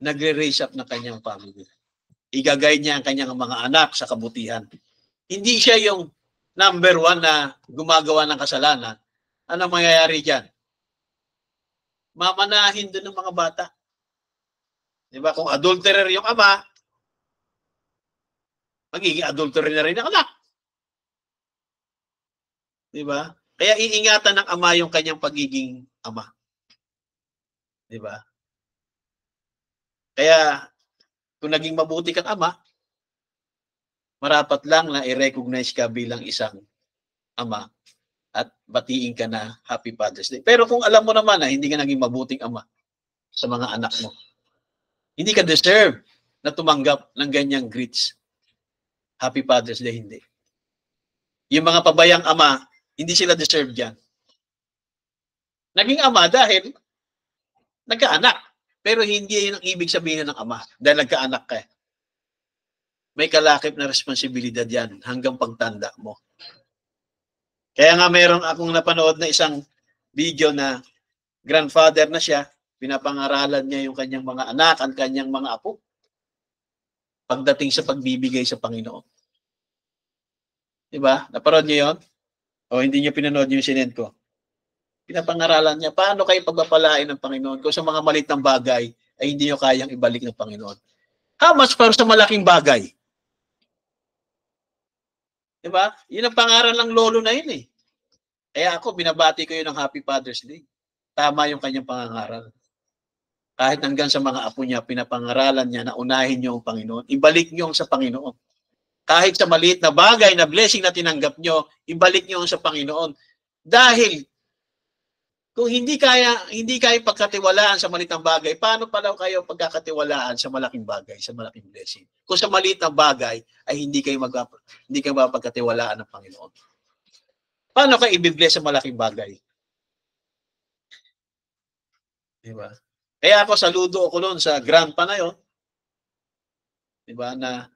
nagre-raise up ng kanyang family. Igagay niya ang kanyang mga anak sa kabutihan. Hindi siya yung number one na gumagawa ng kasalanan. Ano mangyayari dyan? Mamanahin doon ng mga bata. Diba? Kung adulterer yung ama, magiging adulterer na rin ang anak. Diba? Kaya iingatan ng ama yung kanyang pagiging ama. Diba? Kaya, kung naging mabuti kang ama, marapat lang na i-recognize ka bilang isang ama at batiin ka na Happy Father's Day. Pero kung alam mo naman na hindi ka naging mabuting ama sa mga anak mo, hindi ka deserve na tumanggap ng ganyang greets. Happy Father's Day, hindi. Yung mga pabayang ama, hindi sila deserve dyan. Naging ama dahil nagkaanak. Pero hindi yun ang ibig sabihin ng ama dahil nagkaanak ka. May kalakip na responsibilidad yan hanggang pagtanda mo. Kaya nga meron akong napanood na isang video na grandfather na siya, pinapangaralan niya yung kanyang mga anak, ang kanyang mga apo, pagdating sa pagbibigay sa Panginoon. Diba? Naparod niyo yun? O hindi niyo pinanood yung sinend ko? Pinapangaralan niya, paano kayo pagpapalain ng Panginoon kung sa mga maliit ng bagay ay hindi niyo kayang ibalik ng Panginoon? How much para sa malaking bagay? Diba? Yun ang pangaral ng lolo na yun eh. Kaya ako, binabati ko yun ng Happy Father's Day. Tama yung kanyang pangangaral. Kahit hanggang sa mga apo niya, pinapangaralan niya na unahin niyo ang Panginoon. Ibalik niyo sa Panginoon. Kahit sa maliit na bagay, na blessing na tinanggap niyo, ibalik niyo sa Panginoon. Dahil, kung hindi kaya pagkatiwalaan sa maliit na bagay, paano pa daw kayo pagkakatiwalaan sa malaking bagay, sa malaking blessing? Kung sa maliit na bagay ay hindi kayo mapagkatiwalaan ng Panginoon. Paano kayo i-bless sa malaking bagay? Diba? Kaya ako saludo ako noon sa grandpa na yun. Diba? Na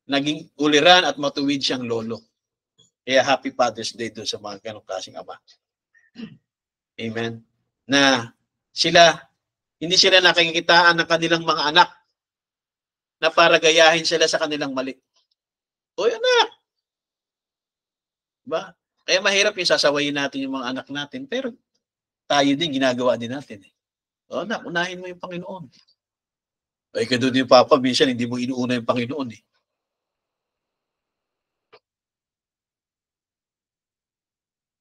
naging uliran at matuwid siyang lolo. Kaya Happy Father's Day doon sa mga ganong klaseng ama. Amen. Na hindi sila nakikitaan ng kanilang mga anak na para gayahin sila sa kanilang mali. Oy, anak! Diba? Kaya mahirap yung sasawayin natin yung mga anak natin, pero tayo din, ginagawa din natin. O anak, unahin mo yung Panginoon. Ay, doon yung Papa, minsan hindi mo inuuna yung Panginoon eh.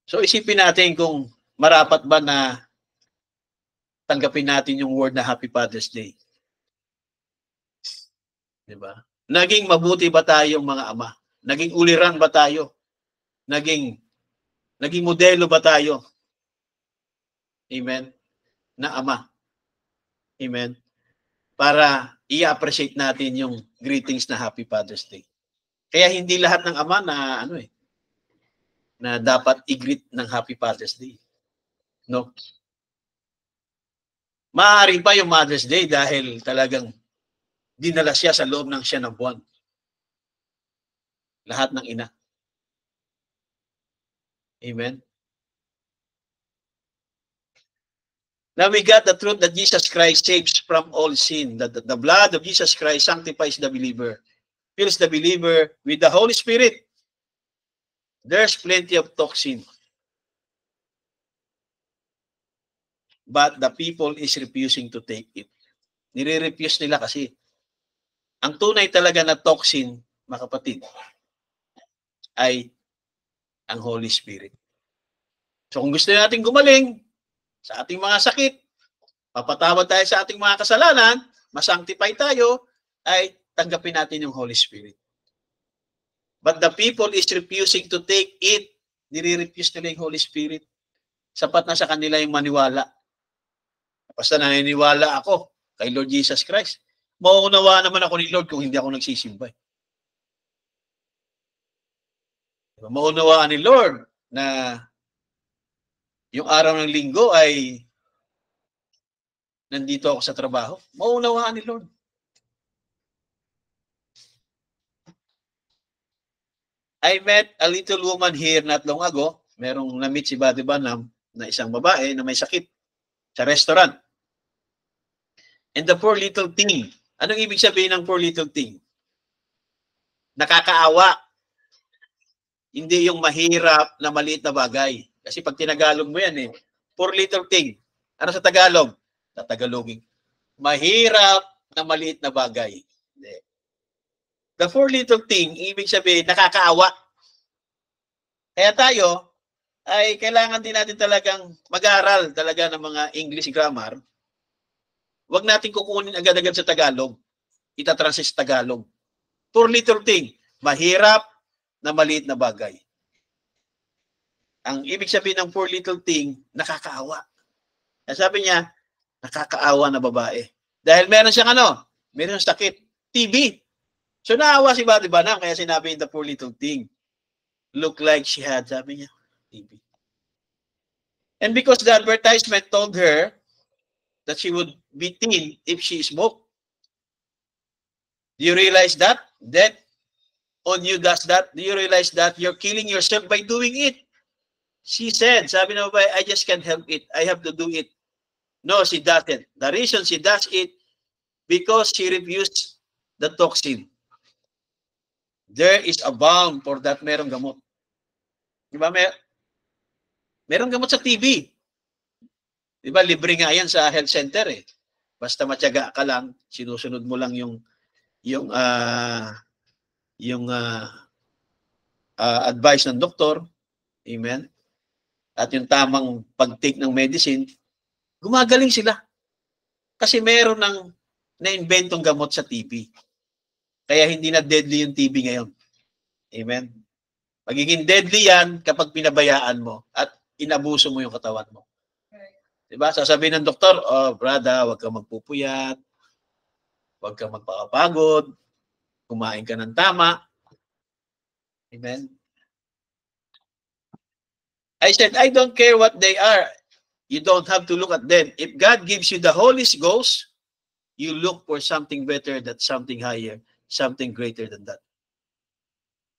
So isipin natin kung marapat ba na tanggapin natin yung word na Happy Father's Day. Diba? Naging mabuti ba tayong mga ama? Naging uliran ba tayo? Naging modelo ba tayo? Amen? Na ama. Amen? Para i-appreciate natin yung greetings na Happy Father's Day. Kaya hindi lahat ng ama na na dapat i-greet ng Happy Father's Day. No? Maaaring pa yung Mother's Day dahil talagang dinala siya sa loob ng siya na buwan. Lahat ng ina. Amen? Now we got the truth that Jesus Christ saves from all sin. That the blood of Jesus Christ sanctifies the believer. Fills the believer with the Holy Spirit. There's plenty of toxin. But the people is refusing to take it. Nire-refuse nila kasi. Ang tunay talaga na toxin, mga kapatid, ay ang Holy Spirit. So kung gusto natin gumaling sa ating mga sakit, papatawad tayo sa ating mga kasalanan, masanctify tayo, ay tanggapin natin yung Holy Spirit. But the people is refusing to take it. Nire-refuse nila yung Holy Spirit. Sapat na sa kanila yung maniwala. Basta naniniwala ako kay Lord Jesus Christ. Mauunawa naman ako ni Lord kung hindi ako nagsisimba. Maunawaan ni Lord na yung araw ng linggo ay nandito ako sa trabaho. Maunawaan ni Lord. I met a little woman here not long ago. Merong na-meet si Buddy Banham na isang babae na may sakit sa restaurant. And the poor little thing. Anong ibig sabihin ng poor little thing? Nakakaawa. Hindi yung mahirap na maliit na bagay. Kasi pag tinagalog mo yan poor little thing. Ano sa Tagalog? Sa Tagaloging. Mahirap na maliit na bagay. Hindi. The poor little thing, ibig sabihin, nakakaawa. Kaya tayo, ay kailangan din natin talagang mag-aral talaga ng mga English grammar. Huwag natin kukunin agad-agad sa Tagalog. Itatranslate sa Tagalog. Poor little thing, mahirap na maliit na bagay. Ang ibig sabihin ng poor little thing, nakakaawa. Kaya sabi niya, nakakaawa na babae. Dahil meron siyang meron siyang sakit, TB. So naawa si Buddy Banham, kaya sinabi in the poor little thing. Look like she had, sabi niya, TB. And because the advertisement told her that she would be thin if she smoked. Do you realize that? That on you does that? Do you realize that you're killing yourself by doing it? She said, sabi na ba, I just can't help it. I have to do it. No, she doesn't. The reason she does it, because she refused the toxin. There is a balm for that. Merong gamot. Diba? Merong gamot sa TB. Diba? Libre nga yan sa health center eh. Basta matyaga ka lang, sinusunod mo lang yung advice ng doktor. Amen. At yung tamang pag-take ng medicine, gumagaling sila. Kasi meron ng na-inventong gamot sa TB. Kaya hindi na deadly yung TB ngayon. Amen. Magiging deadly yan kapag pinabayaan mo at inabuso mo yung katawan mo. Diba? Sasabihin ng doktor, oh, brada, huwag kang magpupuyat, huwag kang magpakapagod, kumain ka ng tama. Amen. I said, I don't care what they are. You don't have to look at them. If God gives you the Holy Ghost, you look for something better, than something higher, something greater than that.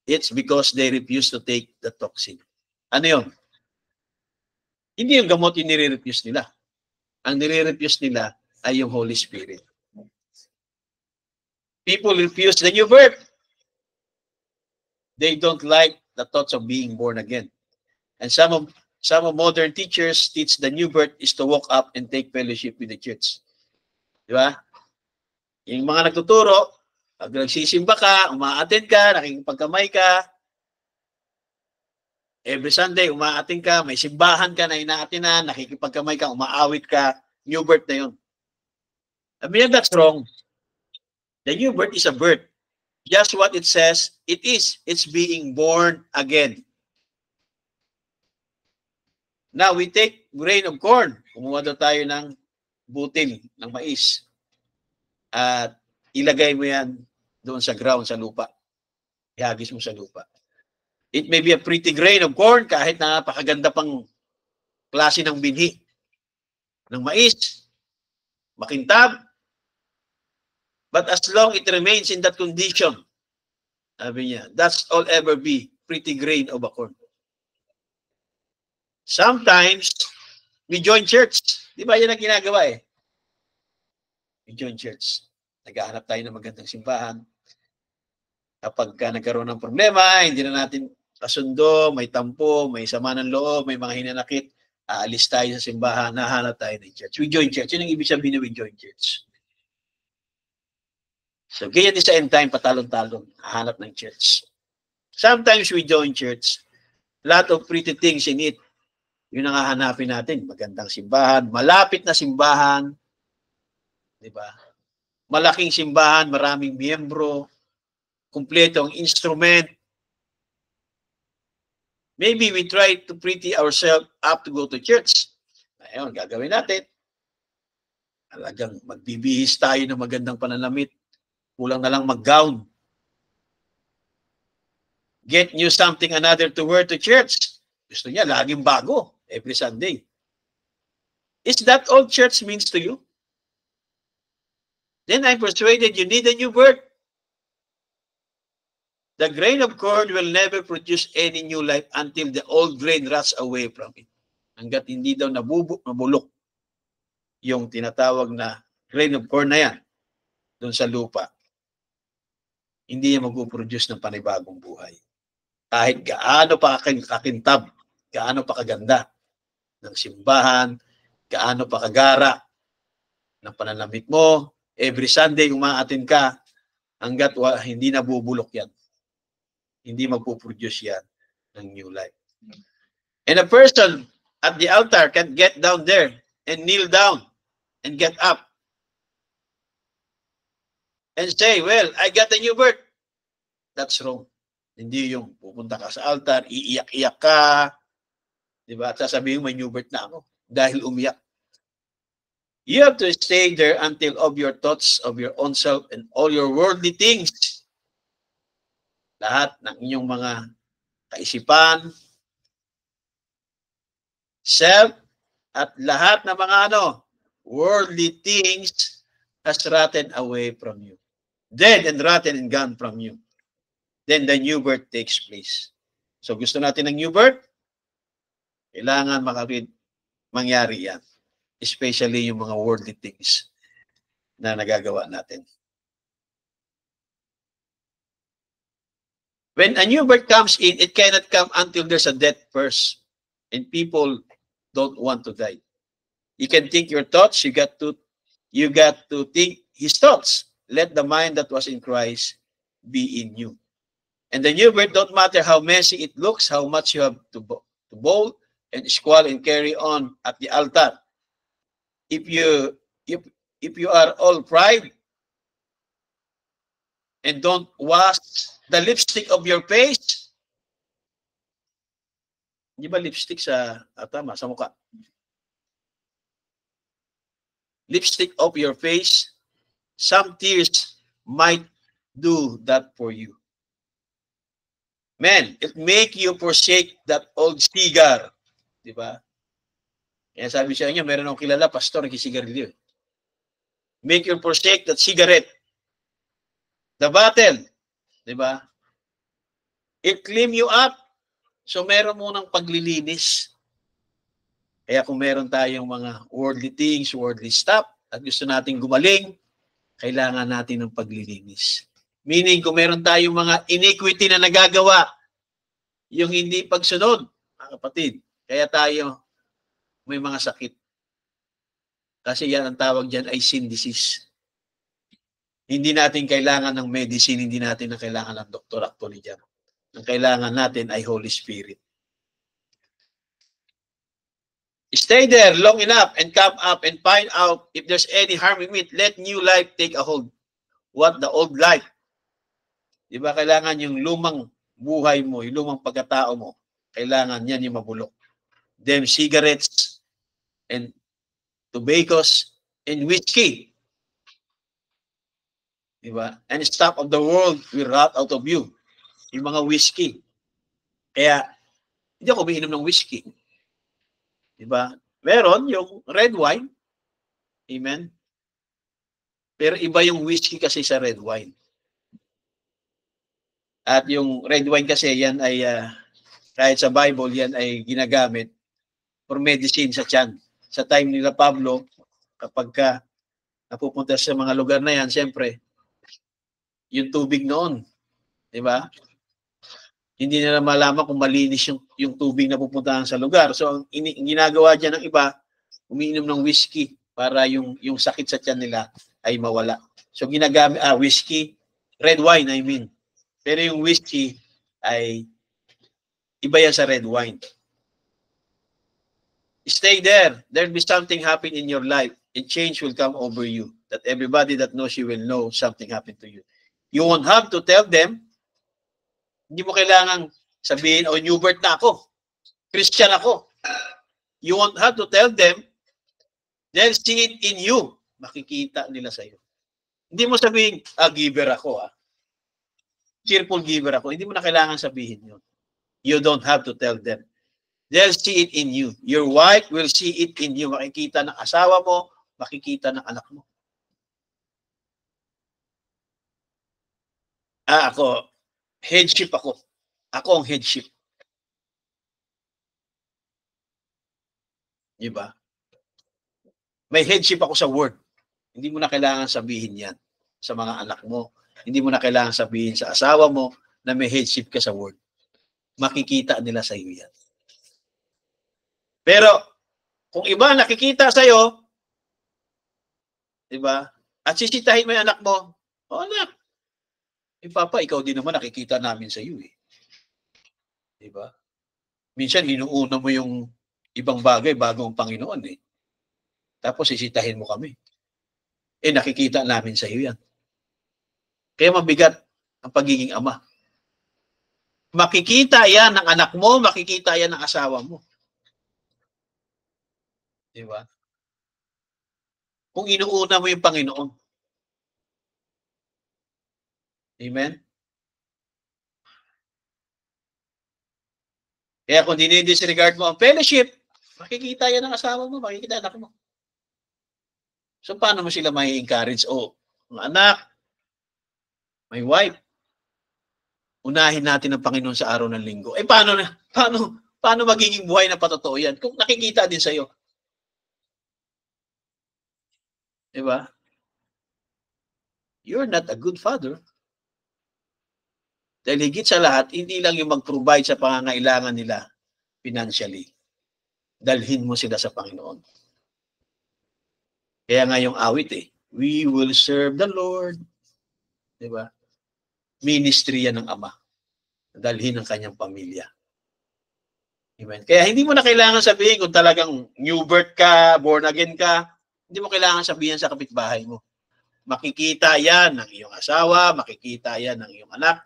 It's because they refuse to take the toxin. Ano yun? Hindi yung gamot yung nire-refuse nila. Ang nire-refuse nila ay yung Holy Spirit. People refuse the new birth. They don't like the thoughts of being born again. And some of modern teachers teach the new birth is to walk up and take fellowship with the church. Di ba? Yung mga nagtuturo, pag nagsisimba ka, umaattend ka, nakikipagkamay ka, every Sunday, umaattend ka, may simbahan ka na inaatinan, nakikipagkamay ka, umaawit ka, new birth na yun. I mean, that's wrong. The new birth is a birth. Just what it says, it is. It's being born again. Now, we take grain of corn. Kumuha daw tayo ng butil, ng mais. At ilagay mo yan doon sa ground, sa lupa. Ihagis mo sa lupa. It may be a pretty grain of corn, kahit napakaganda pang klase ng binhi ng mais, makintab. But as long it remains in that condition, sabi niya, that's all ever be, pretty grain of a corn. Sometimes, we join church. Di ba yan ang ginagawa eh? We join church. Naghahanap tayo ng magandang simbahan. Kapag nagkaroon ng problema, hindi na natin kasundo, may tampo, may sama ng loob, may mga hinanakit, aalis tayo sa simbahan, nahanap tayo ng church. We join church. Yun ang ibig sabihin na we join church. So, kaya din sa end time, patalon-talon, hahanap ng church. Sometimes we join church. Lot of pretty things in it. Yun ang hahanapin natin. Magandang simbahan, malapit na simbahan. Diba? Malaking simbahan, maraming miyembro, kumpleto ang instrument. Maybe we try to pretty ourselves up to go to church. Ayun, gagawin natin. Talagang magbibihis tayo ng magandang pananamit. Kulang na lang mag-gown. Get new something another to wear to church. Gusto niya, laging bago. Every Sunday. Is that all church means to you? Then I'm persuaded you need a new birth. The grain of corn will never produce any new life until the old grain rots away from it. Hanggat hindi daw nabulok yung tinatawag na grain of corn na yan doon sa lupa. Hindi niya mag-produce ng panibagong buhay. Kahit gaano pa kakintab, gaano pa kaganda ng simbahan, gaano pa kagara ng pananamit mo, every Sunday umaatin ka, hanggat hindi nabubulok yan. Hindi magpo-produce yan ng new life. And a person at the altar can get down there and kneel down and get up and say, well, I got a new birth. That's wrong. Hindi yung pupunta ka sa altar, iiyak-iyak ka, diba? At sasabihin, may new birth na ako dahil umiyak. You have to stay there until of your thoughts of your own self and all your worldly things. Lahat ng inyong mga kaisipan, self, at lahat ng mga worldly things has rotten away from you. Dead and rotten and gone from you. Then the new birth takes place. So gusto natin ng new birth? Kailangan mangyari yan. Especially yung mga worldly things na nagagawa natin. When a new birth comes in, it cannot come until there's a death first. And people don't want to die. You can think your thoughts, you got to think his thoughts. Let the mind that was in Christ be in you. And the new birth, don't matter how messy it looks, how much you have to bowl and squall and carry on at the altar. If you are all pride and don't wash the lipstick of your face, di ba lipstick sa mukha? Lipstick of your face, some tears might do that for you. Man, it make you forsake that old cigar. Di ba? Kaya sabi sa inyo, meron akong kilala, pastor, nagsisigarilyo. Make you forsake that cigarette. The bottle. Di ba? It clean you up. So meron munang paglilinis. Kaya kung meron tayong mga worldly things, worldly stuff, at gusto nating gumaling, kailangan natin ng paglilinis. Meaning, kung meron tayong mga iniquity na nagagawa, yung hindi pagsunod, mga kapatid, kaya tayo may mga sakit. Kasi yan ang tawag dyan ay sin disease. Hindi natin kailangan ng medicine, hindi natin kailangan ng doktor actually dyan. Ang kailangan natin ay Holy Spirit. Stay there long enough and come up and find out if there's any harm in it. Let new life take a hold. What the old life? Di ba kailangan yung lumang buhay mo, yung lumang pagkatao mo, kailangan yan yung mabulok. Them cigarettes and tobaccos and whiskey. Di ba? And stuff of the world will rot out of you. Yung mga whiskey. Kaya, hindi ako umiinom ng whiskey. Di ba? Meron yung red wine. Amen? Pero iba yung whiskey kasi sa red wine. At yung red wine kasi, yan ay, kahit sa Bible, yan ay ginagamit for medicine sa tiyan. Sa time nila Pablo, kapag ka napupunta sa mga lugar na yan, siyempre, yung tubig noon, di ba? Hindi nila malaman kung malinis yung tubig na pupuntahan sa lugar. So, ang ginagawa dyan ng iba, umiinom ng whiskey para yung sakit sa tiyan nila ay mawala. So, ginagamit, whiskey, red wine, I mean. Pero yung whiskey ay iba yan sa red wine. Stay there. There'll be something happen in your life. And change will come over you. That everybody that knows you will know something happened to you. You won't have to tell them. Hindi mo kailangang sabihin, oh, new birth na ako. Christian ako. You won't have to tell them. They'll see it in you. Makikita nila sa'yo. Hindi mo sabihin, giver ako, cheerful giver ako. Hindi mo na kailangan sabihin yun. You don't have to tell them. They'll see it in you. Your wife will see it in you. Makikita ng asawa mo, makikita ng anak mo. Ako, headship ako. Ako ang headship. Diba? May headship ako sa word. Hindi mo na kailangan sabihin yan sa mga anak mo. Hindi mo na kailangan sabihin sa asawa mo na may headship ka sa word. Makikita nila sa iyo yan. Pero, kung iba nakikita sa iyo, diba? At sisitahin mo yung anak mo, anak, Papa, ikaw din naman nakikita namin sa iyo eh. Diba? Minsan, hinuuna mo yung ibang bagay bago ang Panginoon eh. Tapos, sisitahin mo kami. Nakikita namin sa iyo yan. Kaya mabigat ang pagiging ama. Makikita yan ng anak mo, makikita yan ng asawa mo. Diba? Kung inuuna mo yung Panginoon. Amen? Kaya kung dinidisregard mo ang fellowship, makikita yan ng asawa mo, makikita anak mo. So, paano mo sila may encourage? O, mga anak, may wife, unahin natin ang Panginoon sa araw ng linggo. Eh, paano magiging buhay na patotoo yan? Kung nakikita din sa'yo. Diba? You're not a good father. Dahil higit sa lahat, hindi lang yung mag-provide sa pangangailangan nila financially. Dalhin mo sila sa Panginoon. Kaya nga yung awit we will serve the Lord. Diba? Ministry yan ng Ama. Dalhin ang kanyang pamilya. Amen. Kaya hindi mo na kailangan sabihin kung talagang new birth ka, born again ka, hindi mo kailangan sabihin sa kapitbahay mo. Makikita yan ng iyong asawa, makikita yan ng iyong anak,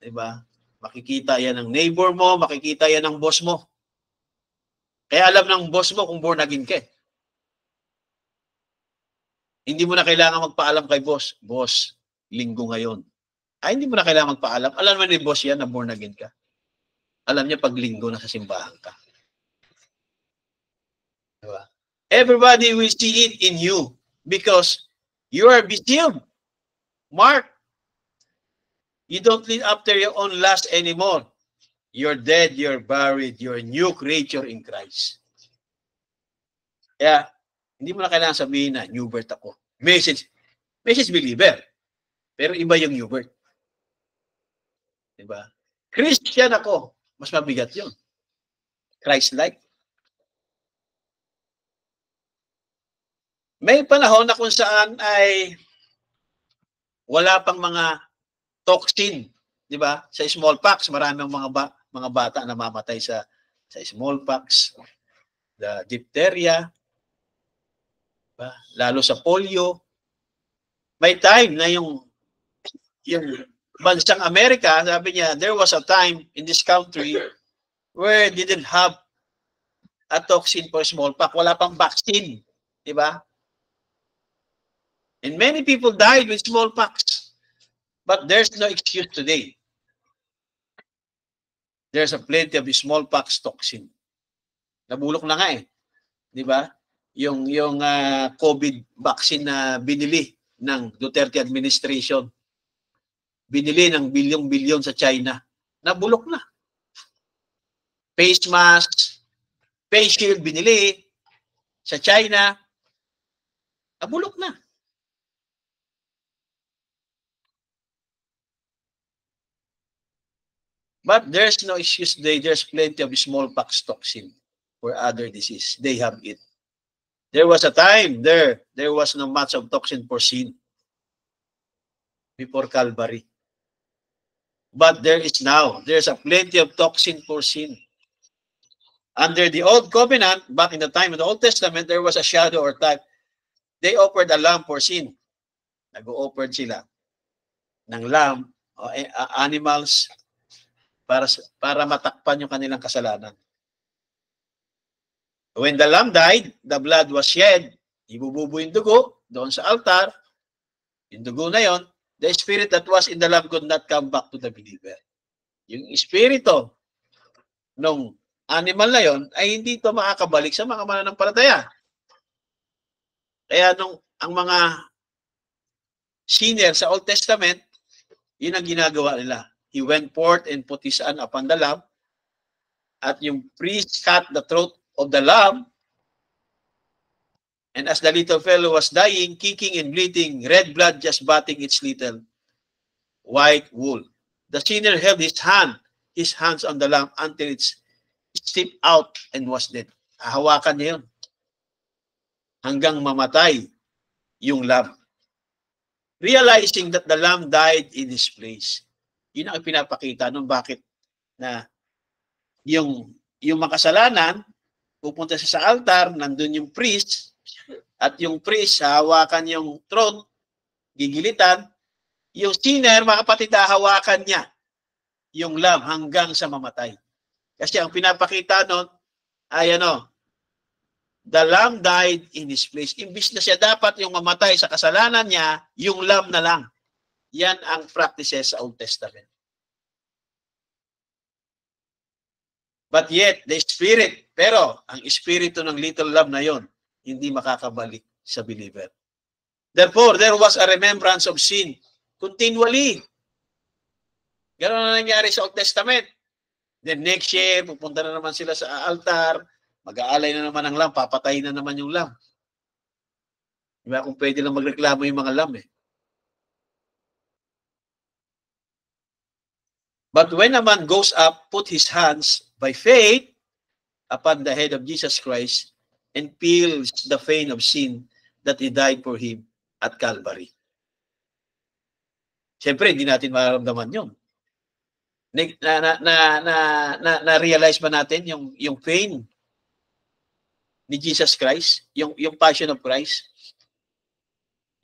diba? Makikita yan ng neighbor mo, makikita yan ng boss mo. Kaya alam ng boss mo kung born again ka. Hindi mo na kailangan magpaalam kay boss. Boss, linggo ngayon. Ay, hindi mo na kailangan magpaalam. Alam mo ni boss yan na born again ka. Alam niya pag linggo na sa simbahan ka. Diba? Everybody will see it in you because you are besealed. Mark, you don't live after your own lust anymore. You're dead, you're buried, you're a new creature in Christ. Kaya, hindi mo na kailangan sabihin na new birth ako. Message believer. Pero iba yung new birth. Diba? Christian ako. Mas mabigat yun. Christ-like. May panahon na kung saan ay wala pang mga toxin, di ba? Sa smallpox, maraming mga bata na mamatay sa smallpox, the diphtheria, diba? Lalo sa polio. May time na yung bansang Amerika, sabi niya, there was a time in this country where they didn't have a toxin for smallpox. Wala pang vaccine, di ba? And many people died with smallpox. But there's no excuse today. There's a plenty of smallpox toxin. Nabulok na nga di ba? Yung COVID vaccine na binili ng Duterte administration. Binili ng bilyong-bilyon sa China. Nabulok na. Face mask, face shield binili sa China. Nabulok na. But there's no excuse today. There's plenty of smallpox toxin for other disease. They have it. There was a time there was no much of toxin for sin before Calvary. But there is now. There's a plenty of toxin for sin. Under the Old Covenant, back in the time of the Old Testament, there was a shadow or type. They offered a lamb for sin. Nag-o-offered sila ng lamb, animals, para matakpan yung kanilang kasalanan. When the lamb died, the blood was shed. Ibububo yung dugo doon sa altar. Yung dugo na yon, the spirit that was in the lamb could not come back to the believer. Yung espiritu nung animal na yon ay hindi ito makakabalik sa mga mananampalataya. Kaya ang mga sinner sa Old Testament, yun ang ginagawa nila. He went forth and put his hand upon the lamb, at yung priest cut the throat of the lamb, and as the little fellow was dying, kicking and bleeding, red blood just batting its little white wool, the sinner held his hands on the lamb until it stepped out and was dead. Hawakan niya yun hanggang mamatay yung lamb. Realizing that the lamb died in his place. Yun ang pinapakita nung bakit na yung makasalanan, pupunta siya sa altar, nandun yung priest, at yung priest, hawakan yung throat, gigilitan, yung sinner, mga kapatid, hawakan niya yung lamb hanggang sa mamatay. Kasi ang pinapakita nun ay the lamb died in his place. Imbis na siya dapat yung mamatay sa kasalanan niya, yung lamb na lang. Yan ang practices sa Old Testament. But yet, the spirit, pero ang espiritu ng little lamb na yon, hindi makakabalik sa believer. Therefore, there was a remembrance of sin continually. Ganoon na nangyari sa Old Testament. Then next year, pupunta na naman sila sa altar, mag-aalay na naman ng lamb, papatayin na naman yung lamb. Diba? Kung pwede lang magreklamo yung mga lamb eh. But when a man goes up, put his hands by faith upon the head of Jesus Christ and feels the pain of sin that He died for him at Calvary. Siyempre, hindi natin mararamdaman yun. Na-realize ba natin yung pain ni Jesus Christ? Yung passion of Christ?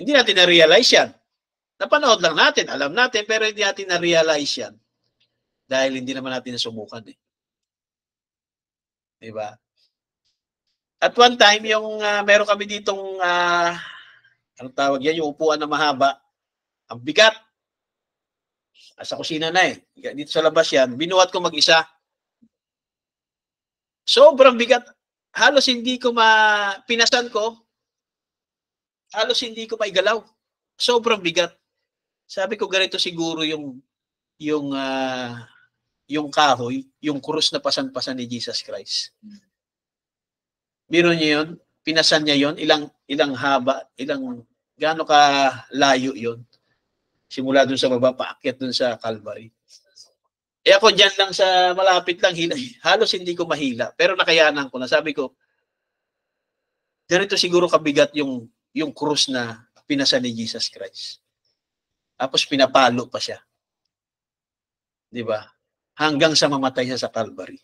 Hindi natin na-realize yan. Napanood lang natin, alam natin, pero hindi natin na-realize yan. Dahil hindi naman natin nasubukan eh. Diba? At one time, meron kami ditong, anong tawag yan, yung upuan na mahaba. Ang bigat. Sa kusina na eh. Dito sa labas yan. Binuhat ko mag-isa. Sobrang bigat. Halos hindi ko pinasan ko. Halos hindi ko maigalaw. Sobrang bigat. Sabi ko ganito siguro yung kahoy, yung krus na pasan-pasan ni Jesus Christ. Biro niyo yun? Pinasan niya yun? Ilang haba? Gaano ka layo yun? Simula dun sa baba, paakyat dun sa Calvary. Eh ako dyan lang sa malapit lang, halos hindi ko mahila. Pero nakayanan ko na. Sabi ko, ganito siguro kabigat yung krus na pinasan ni Jesus Christ. Tapos pinapalo pa siya. Di ba? Hanggang sa mamatay siya sa Calvary.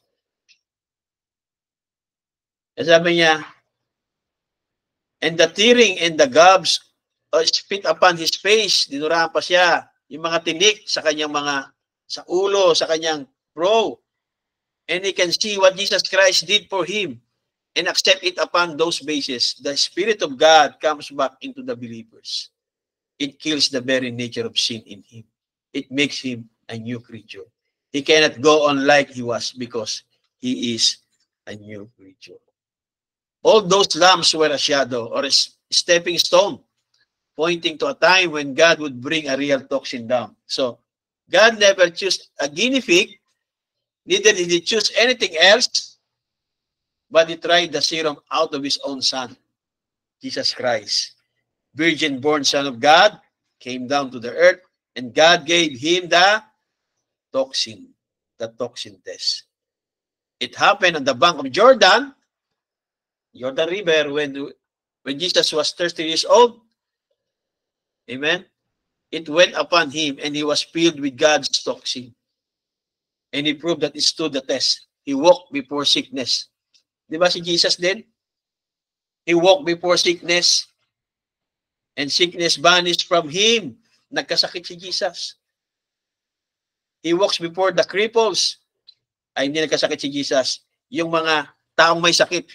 At sabi niya, and the tearing and the gobs spit upon his face, dinurahan pa siya, yung mga tinik sa kanyang sa ulo, sa kanyang brow. And he can see what Jesus Christ did for him and accept it upon those bases. The Spirit of God comes back into the believers. It kills the very nature of sin in him. It makes him a new creature. He cannot go on like he was because he is a new creature. All those lambs were a shadow or a stepping stone, pointing to a time when God would bring a real toxin down. So, God never chose a guinea pig, neither did He choose anything else, but He tried the serum out of His own Son, Jesus Christ. Virgin-born Son of God, came down to the earth, and God gave Him the toxin test. It happened on the bank of Jordan River, when Jesus was 30 years old. Amen. It went upon him and he was filled with God's toxin. And he proved that it stood the test. He walked before sickness. Di ba si Jesus din? He walked before sickness and sickness vanished from him. Nagkasakit si Jesus. He walks before the cripples. Ay, hindi nagkasakit si Jesus. Yung mga taong may sakit.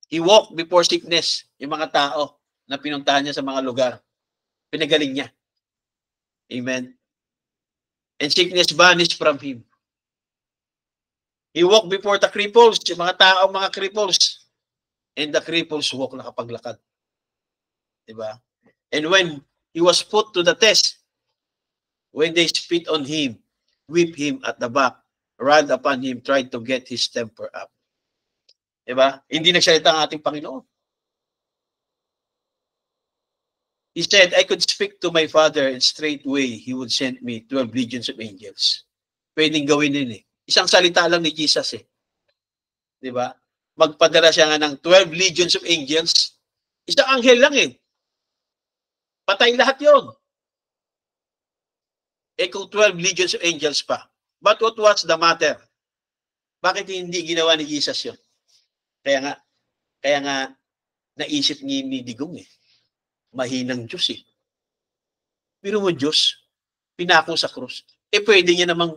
He walked before sickness. Yung mga tao na pinuntahan niya sa mga lugar. Pinagaling niya. Amen. And sickness vanished from him. He walked before the cripples. Yung mga tao, mga cripples. And the cripples walk, nakapaglakad. Diba? And when he was put to the test, when they spit on him, whip him at the back, run upon him, tried to get his temper up. Diba? Hindi nagsalita ang ating Panginoon. He said, I could speak to my Father and straightway He would send me 12 legions of angels. Pwedeng gawin din eh. Isang salita lang ni Jesus eh. Diba? Magpadala siya nga ng 12 legions of angels. Isang anghel lang eh. Patay lahat yon. Eh kung 12 legions of angels pa. But what was the matter? Bakit hindi ginawa ni Jesus yun? Kaya nga naisip ni Digong eh. Mahinang Diyos eh. Pero mo Diyos, pinako sa krus. Eh pwede niya namang,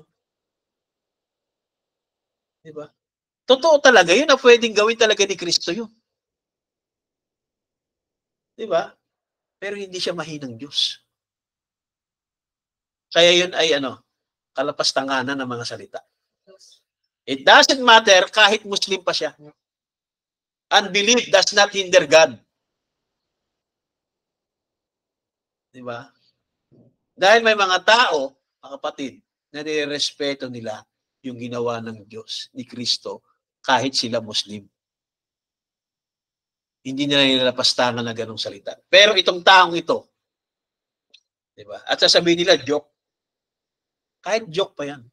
di ba? Totoo talaga yun na pwedeng gawin talaga ni Kristo yun. Di ba? Pero hindi siya mahinang Diyos. Kaya yun ay kalapastanganan ng mga salita. It doesn't matter kahit Muslim pa siya. Unbelief does not hinder God. Diba? Dahil may mga tao, mga kapatid, na nirespeto nila yung ginawa ng Diyos, ni Kristo, kahit sila Muslim. Hindi nila nilalapastangan na ganong salita. Pero itong taong ito, diba? At sasabihin nila, joke. Kahit joke pa yan.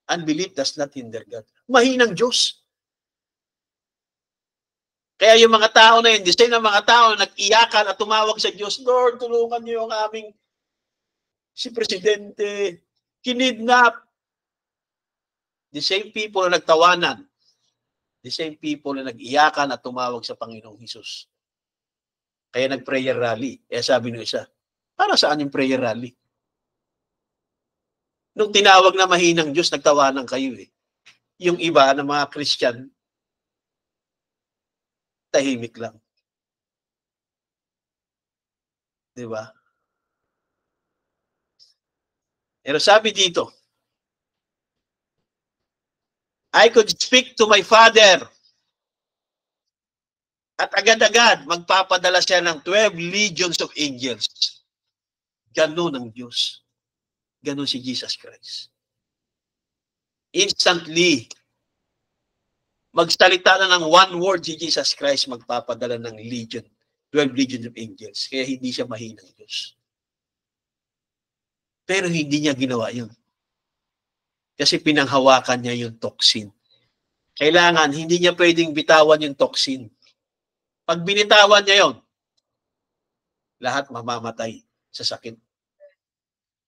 Unbelief does not hinder God. Mahinang Diyos. Kaya yung mga tao na yun, the same na mga tao na nag-iyakan at tumawag sa Diyos, Lord, tulungan niyo yung aming si Presidente, kinidnap. The same people na nagtawanan, the same people na nag-iyakan at tumawag sa Panginoong Hesus. Kaya nag-prayer rally. Kaya sabi nung isa, para saan yung prayer rally? Nung tinawag na mahinang Diyos, nagtawanan kayo eh. Yung iba na mga Christian, tahimik lang. Diba? Pero sabi dito, I could speak to my Father. At agad-agad, magpapadala siya ng 12 legions of angels. Ganun ang Diyos. Ganun si Jesus Christ. Instantly, magsalita na ng one word si Jesus Christ, magpapadala ng legion, 12 legions of angels. Kaya hindi siya mahinang Diyos. Pero hindi niya ginawa yun. Kasi pinanghawakan niya yung toxin. Kailangan, hindi niya pwedeng bitawan yung toxin. Pag binitawan niya yon, lahat mamamatay sa sakit.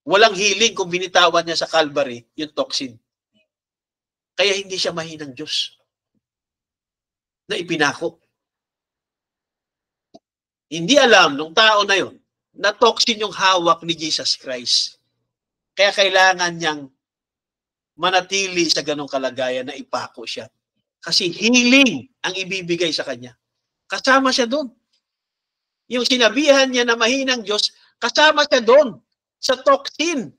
Walang healing kung binitawan niya sa Calvary yung toxin. Kaya hindi siya mahinang Diyos na ipinako. Hindi alam nung tao na yon na toxin yung hawak ni Jesus Christ. Kaya kailangan niyang manatili sa ganong kalagayan na ipako siya. Kasi healing ang ibibigay sa kanya. Kasama siya doon. Yung sinabihan niya na mahinang Diyos, kasama siya doon sa toxin,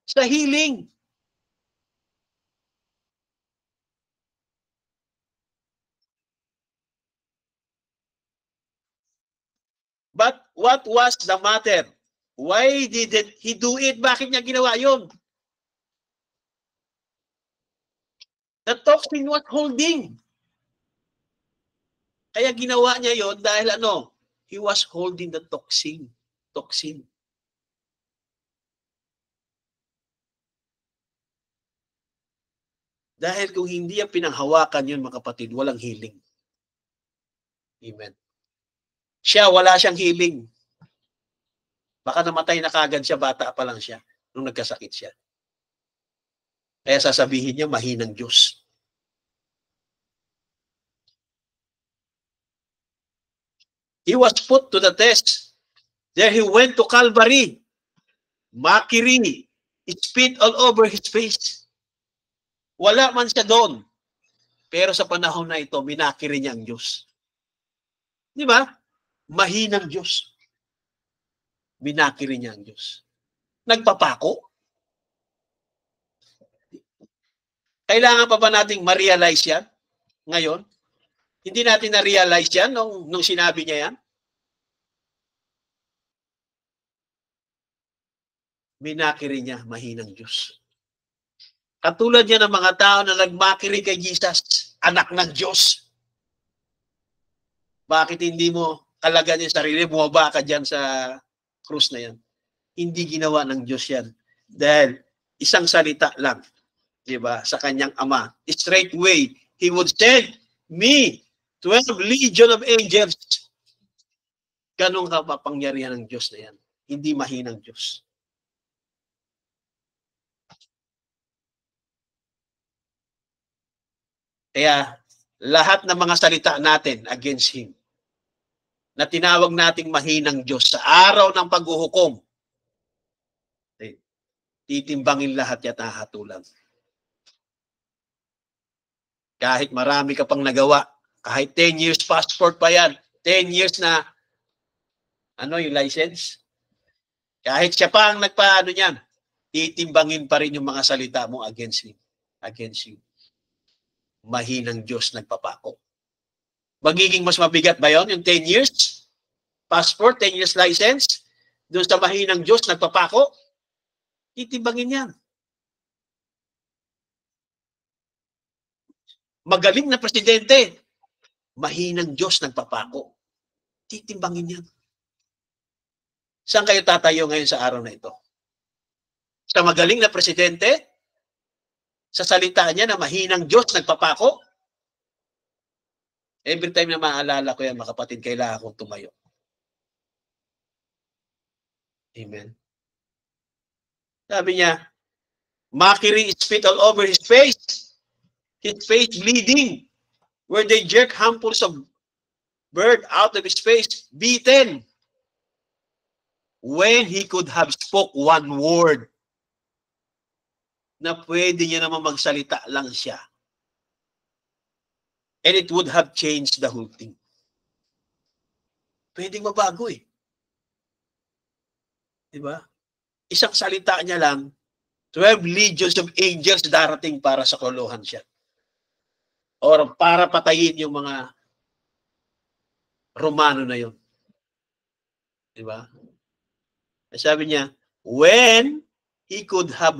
sa healing. But what was the matter? Why didn't he do it? Bakit niya ginawa yun? The toxin was holding. Kaya ginawa niya yon dahil ano? He was holding the toxin. Toxin. Dahil kung hindi ang pinanghawakan yun, mga kapatid, walang healing. Amen. Siya, wala siyang healing. Baka namatay na kagad siya, bata pa lang siya, nung nagkasakit siya. Kaya sasabihin niya, mahinang Diyos. He was put to the test. There he went to Calvary. Mockery. Spit all over his face. Wala man siya doon. Pero sa panahon na ito, minakiri niya ang Diyos. Di ba? Mahinang Diyos. Minakiri niya ang Diyos. Nagpapako. Kailangan pa ba nating ma-realize yan ngayon? Hindi natin na-realize yan nung sinabi niya yan? Minakiri niya, mahinang Diyos. Katulad niya ng mga tao na nagmakiri kay Jesus, anak ng Diyos. Bakit hindi mo kalagan yung sarili, bumaba ka dyan sa krus na yan? Hindi ginawa ng Diyos yan. Dahil isang salita lang, diba, sa kanyang ama. Straightway, He would send me 12 legion of angels. Ganong kapapangyarihan ng Diyos na yan. Hindi mahinang Diyos. Kaya lahat ng mga salita natin against Him, na tinawag nating mahinang Diyos sa araw ng paghuhukom, titimbangin lahat at hahatulan. Kahit marami ka pang nagawa, kahit 10 years passport pa yan, 10 years na, yung license, kahit siya pa ang nagpaano niyan, titimbangin pa rin yung mga salita mo against him, against you. Mahinang Diyos nagpapako. Magiging mas mabigat ba yon yung 10 years? Passport, 10 years license? Doon sa mahinang Diyos, nagpapako? Titimbangin yan. Magaling na presidente, mahinang Diyos, nagpapako. Titimbangin yan. Saan kayo tatayo ngayon sa araw na ito? Sa magaling na presidente? Sa salita niya na mahinang Diyos, nagpapako? Every time na maalala ko yan, mga kapatid, kailangan akong tumayo. Amen. Sabi niya, mockery spit all over his face bleeding, where they jerk handfuls of bird out of his face, beaten, when he could have spoke one word, na pwede niya naman magsalita lang siya. And it would have changed the whole thing. Pwedeng mabago eh. Diba? Isang salita niya lang, 12 legions of angels darating para sa kolohan siya. Or para patayin yung mga Romano na yun. Diba? Sabi niya, when he could have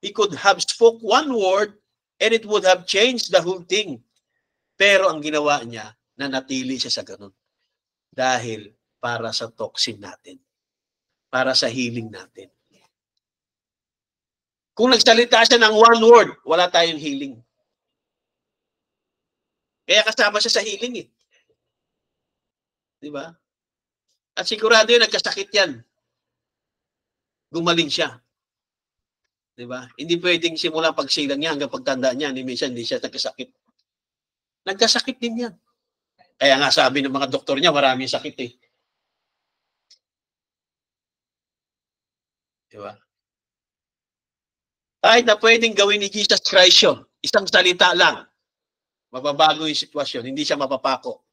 he could have spoke one word, and it would have changed the whole thing. Pero ang ginawa niya, nanatili siya sa ganun. Dahil para sa toxin natin. Para sa healing natin. Kung nagsalita siya ng one word, wala tayong healing. Kaya kasama siya sa healing eh. Diba? At sigurado yun, nagkasakit yan. Gumaling siya. Diba? Hindi pwedeng simula pagsilang niya hanggang pagtanda niya, ni minsan hindi siya nagkasakit. Nagkasakit din yan. Kaya nga sabi ng mga doktor niya, maraming sakit eh. Diba? Kahit na pwedeng gawin ni Jesus Christ yun, isang salita lang, mababago yung sitwasyon, hindi siya mapapako.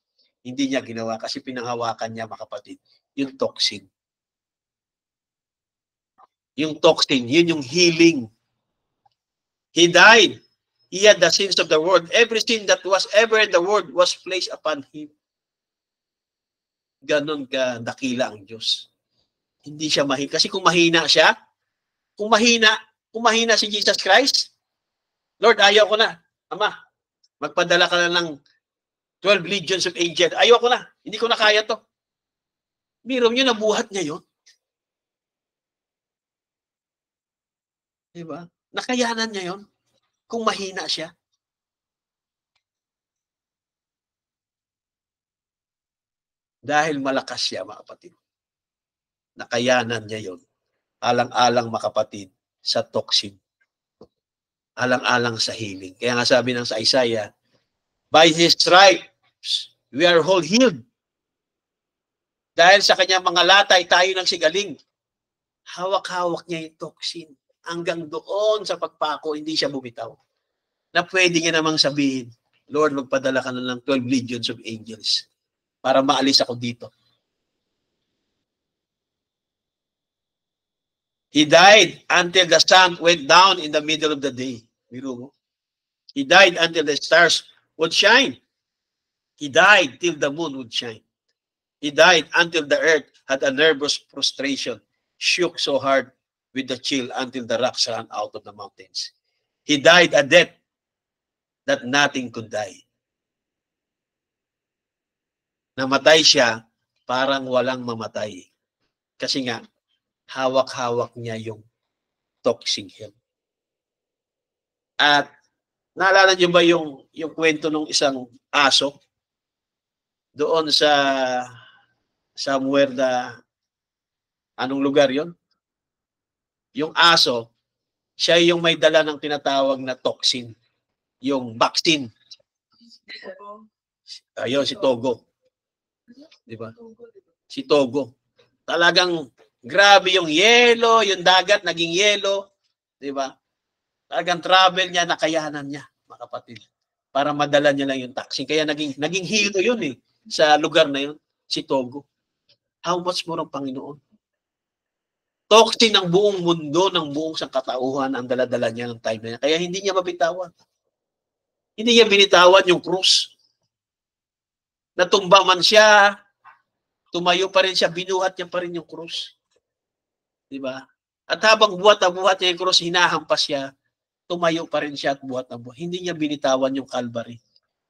Hindi niya ginawa kasi pinanghawakan niya, mga kapatid, yung toxin. Yung toxin, yun yung healing. He died. He had the sins of the world. Every sin that was ever in the world was placed upon him. Ganon ka dakila ang Diyos. Hindi siya mahina. Kasi kung mahina siya, kung mahina si Jesus Christ, Lord, ayaw ko na. Ama, magpadala ka na ng 12 legions of angels. Ayaw ko na. Hindi ko na kaya to. Biro nyo, nabuhat niya yun. Diba? Nakayanan niya yon kung mahina siya. Dahil malakas siya, mga kapatid. Nakayanan niya yon. Alang-alang, mga kapatid, sa toxin. Alang-alang sa healing. Kaya nga sabi ng sa Isaiah, by his stripes, we are whole healed. Dahil sa kanyang mga latay, tayo ng sigaling. Hawak-hawak niya yung toxin. Hanggang doon sa pagpako, hindi siya bumitaw. Na pwede niya namang sabihin, Lord, magpadala ka na ng 12 legions of angels para maalis ako dito. He died until the sun went down in the middle of the day. He died until the stars would shine. He died till the moon would shine. He died until the earth had a nervous prostration, shook so hard with the chill until the rocks ran out of the mountains. He died a death that nothing could die. Namatay siya parang walang mamatay. Kasi nga, hawak-hawak niya yung toxic health. At naalala niyo ba yung kwento ng isang aso doon sa somewhere na anong lugar yon? Yung aso, siya yung may dala ng tinatawag na toxin, yung vaccine. Ayun, si Togo. Diba? Si Togo. Talagang grabe yung yelo, yung dagat naging yelo. Diba? Talagang travel niya, nakayanan niya, mga kapatid. Para madala niya lang yung toxin. Kaya naging hilo yun eh, sa lugar na yun, si Togo. How much more ang Panginoon? Toxin ng buong mundo, ng buong sangkatauhan ang dala-dala niya ng time na yan. Kaya hindi niya mabitawan. Hindi niya binitawan yung krus. Natumba man siya, tumayo pa rin siya, binuhat niya pa rin yung krus. Diba? At habang buhat na buhat niya yung krus, hinahampas siya, tumayo pa rin siya at buhat na buhat. Hindi niya binitawan yung Calvary.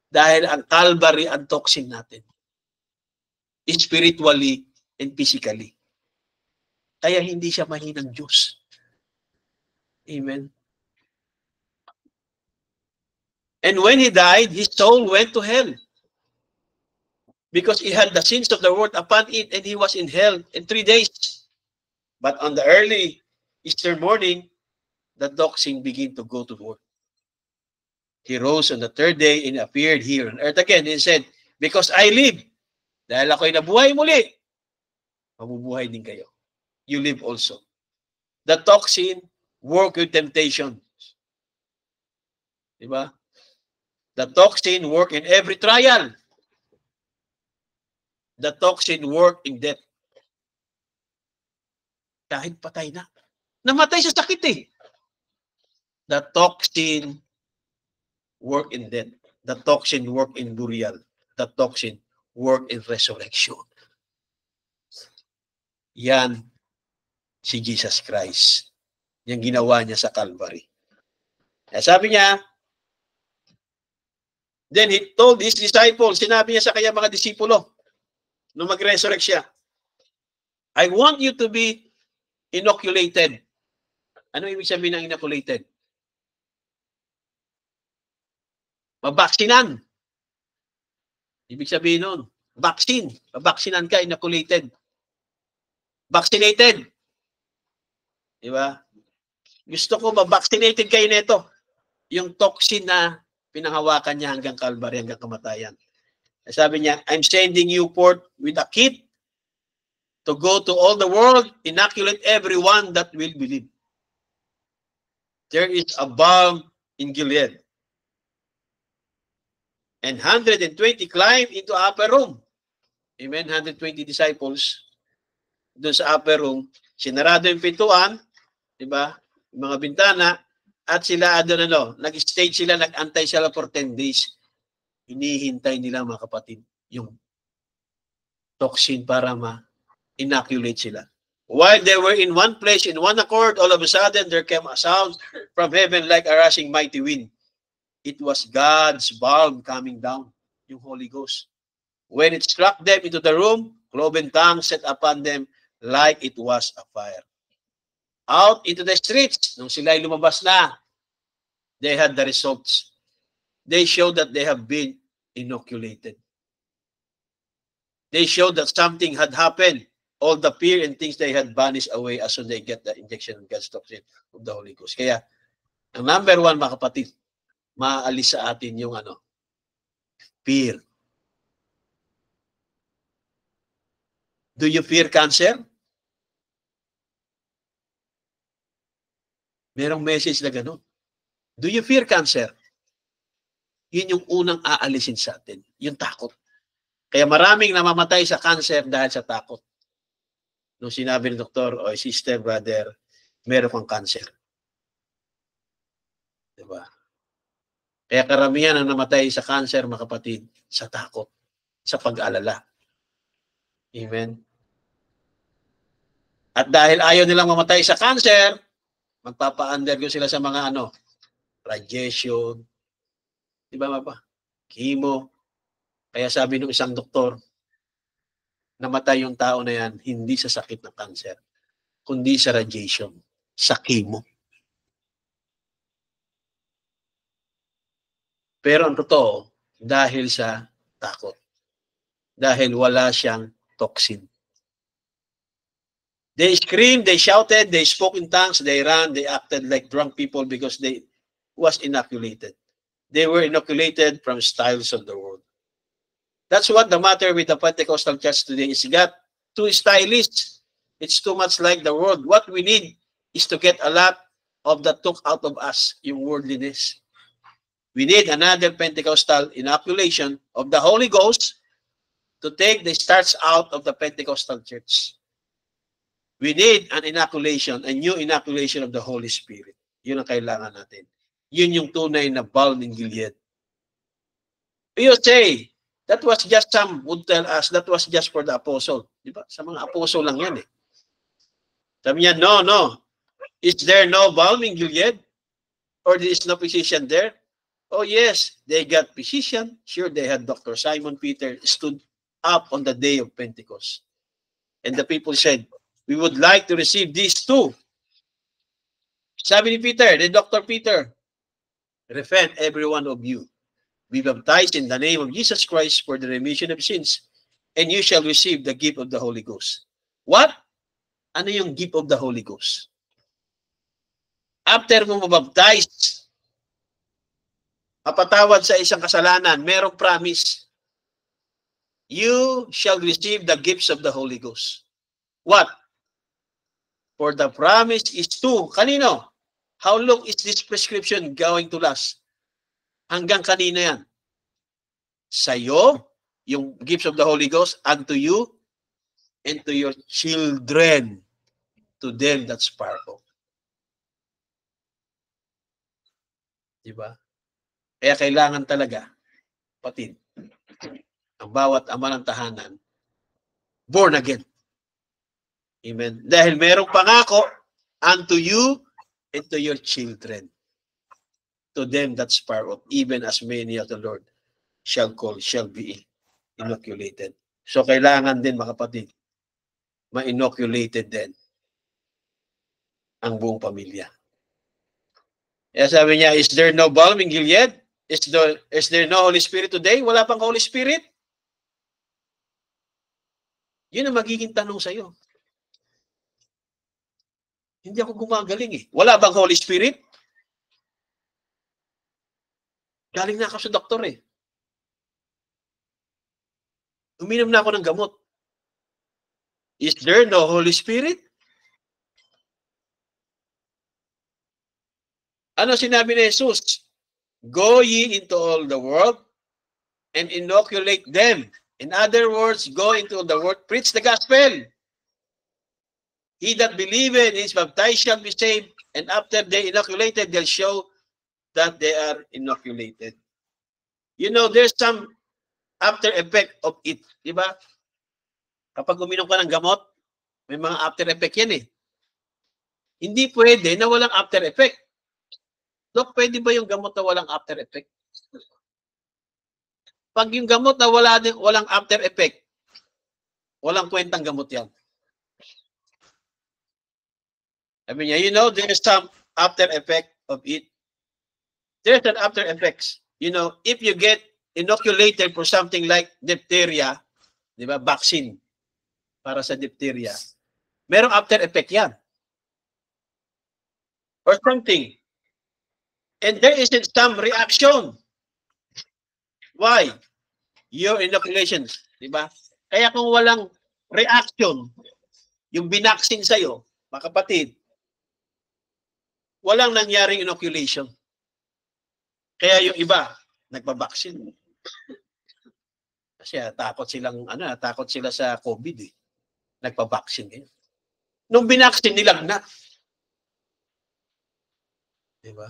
Dahil ang Calvary ang toxin natin. Spiritually and physically. Kaya hindi siya mahinang Diyos. Amen. And when he died, his soul went to hell. Because he had the sins of the world upon it, and he was in hell in 3 days. But on the early Easter morning, the toxin began to go to work. He rose on the 3rd day and appeared here on earth again and said, because I live, dahil ako'y nabuhay muli, mabubuhay din kayo. You live also. The toxin work with temptation. Diba? The toxin work in every trial. The toxin work in death. Kahit patay na. Namatay sa sakit eh. The toxin work in death. The toxin work in burial. The toxin work in resurrection. Yan si Jesus Christ. Yung ginawa niya sa Calvary. Kaya sabi niya, then he told his disciples, sinabi niya sa kanya mga disipulo, nung mag-resurrect siya, I want you to be inoculated. Ano ibig sabihin ng inoculated? Mabaksinan. Ibig sabihin nun, vaccine. Mabaksinan ka, inoculated. Vaccinated. Diba? Gusto ko ma-vaccinated kayo nito. Yung toxin na pinanghawakan niya hanggang Calvary, hanggang kamatayan. Sabi niya, I'm sending you forth with a kit to go to all the world, inoculate everyone that will believe. There is a balm in Gilead. And 120 climbed into upper room. Amen, 120 disciples doon sa upper room. Sinarado yung pintuan, diba? Yung mga bintana, at sila, nag-stage sila, nag-antay sila for 10 days. Hinihintay nila mga kapatid yung toxin para ma-inoculate sila. While they were in one place, in one accord, all of a sudden, there came a sound from heaven like a rushing mighty wind. It was God's balm coming down, yung Holy Ghost. When it struck them into the room, cloven tongues set upon them like it was a fire. Out into the streets, nung sila'y lumabas na, they had the results. They showed that they have been inoculated. They showed that something had happened. All the fear and things they had vanished away as soon as they get the injection of God's toxin of the Holy Ghost. Kaya, ang number one, mga kapatid, maaalis sa atin yung fear. Do you fear cancer? Merong message na gano'n. Do you fear cancer? Yun yung unang aalisin sa atin, yung takot. Kaya maraming namamatay sa cancer dahil sa takot. Nung sinabi ng doktor, o sister, brother, meron kang cancer. Diba? Kaya karamihan ang namatay sa cancer, mga kapatid, sa takot, sa pag-alala. Amen? At dahil ayaw nilang mamatay sa cancer, magpapa-undergo sila sa mga radiation, di ba mapa? Chemo. Kaya sabi ng isang doktor, namatay yung tao na yan, hindi sa sakit ng cancer, kundi sa radiation, sa chemo. Pero ang totoo, dahil sa takot. Dahil wala siyang toxin. They screamed, they shouted, they spoke in tongues, they ran, they acted like drunk people because they was inoculated. They were inoculated from styles of the world. That's what the matter with the Pentecostal church today is. Got too stylish. It's too much like the world. What we need is to get a lot of that took out of us, yung worldliness. We need another Pentecostal inoculation of the Holy Ghost to take the starch out of the Pentecostal church. We need an inoculation, a new inoculation of the Holy Spirit. Yun ang kailangan natin. Yun yung tunay na balm in Gilead. You say, that was just some would tell us, that was just for the apostle. Di ba? Sa mga apostle lang yan eh. Sabi niya, no, no. Is there no balm in Gilead? Or there is no physician there? Oh yes, they got physician. Sure, they had Dr. Simon Peter stood up on the day of Pentecost. And the people said, we would like to receive these too. Sabi ni Peter, the Dr. Peter, repent every one of you. Be baptized in the name of Jesus Christ for the remission of sins, and you shall receive the gift of the Holy Ghost. What? Ano yung gift of the Holy Ghost? After mo mabaptize, mapatawad sa isang kasalanan, merong promise. You shall receive the gifts of the Holy Ghost. What? For the promise is to, kanino? How long is this prescription going to last? Hanggang kanino yan? Sa'yo, yung gifts of the Holy Ghost, unto you, and to your children, to them that's far off. Diba? Kaya kailangan talaga, patid, ang bawat ama ng tahanan, born again. Amen. Dahil merong pangako, unto you and to your children. To them that's far off, even as many of the Lord shall call, shall be inoculated. So kailangan din, mga kapatid, ma-inoculated din ang buong pamilya. Kaya sabi niya, is there no balm in Gilead? Is there no Holy Spirit today? Wala pang Holy Spirit? Yun ang magiging tanong sa'yo. Hindi ako gumagaling eh. Wala bang Holy Spirit? Galing na ako sa doktor eh. Uminom na ako ng gamot. Is there no Holy Spirit? Ano sinabi ni Jesus? Go ye into all the world and inoculate them. In other words, go into the world, preach the gospel. He that believeth is baptized shall be saved, and after they inoculated, they'll show that they are inoculated. You know, there's some after effect of it. Diba? Kapag uminom ka ng gamot, may mga after effect yan eh. Hindi pwede na walang after effect. Dok, pwede ba yung gamot na walang after effect? Pag yung gamot na walang after effect, walang kwentang gamot yan. Sabi niya, you know, there's some after effect of it. There's an after effects. You know, if you get inoculated for something like diphtheria, di ba, vaccine para sa diphtheria, merong after effect yan. Or something. And there isn't some reaction. Why? Your inoculations, di ba? Kaya kung walang reaction, yung binaksin sa'yo, mga kapatid, walang nangyaring inoculation. Kaya yung iba, nagpabaksin. Kasi takot sila sa COVID eh. Nagpabaksin eh. Nung binaksin, nilagnat. Di ba?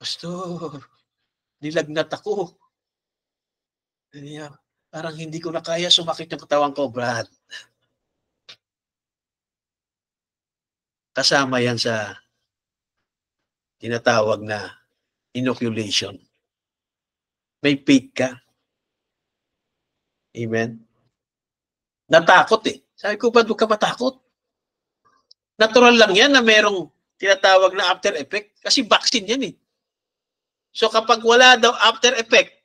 Pastor, nilagnat ako. Parang hindi ko na kaya, sumakit yung katawan ko, Brad. Kasama yan sa tinatawag na inoculation. May faith ka. Amen? Natakot eh. Sabi ko, ba't ka matakot? Natural lang yan na merong tinatawag na after effect kasi vaccine yan eh. So kapag wala daw after effect,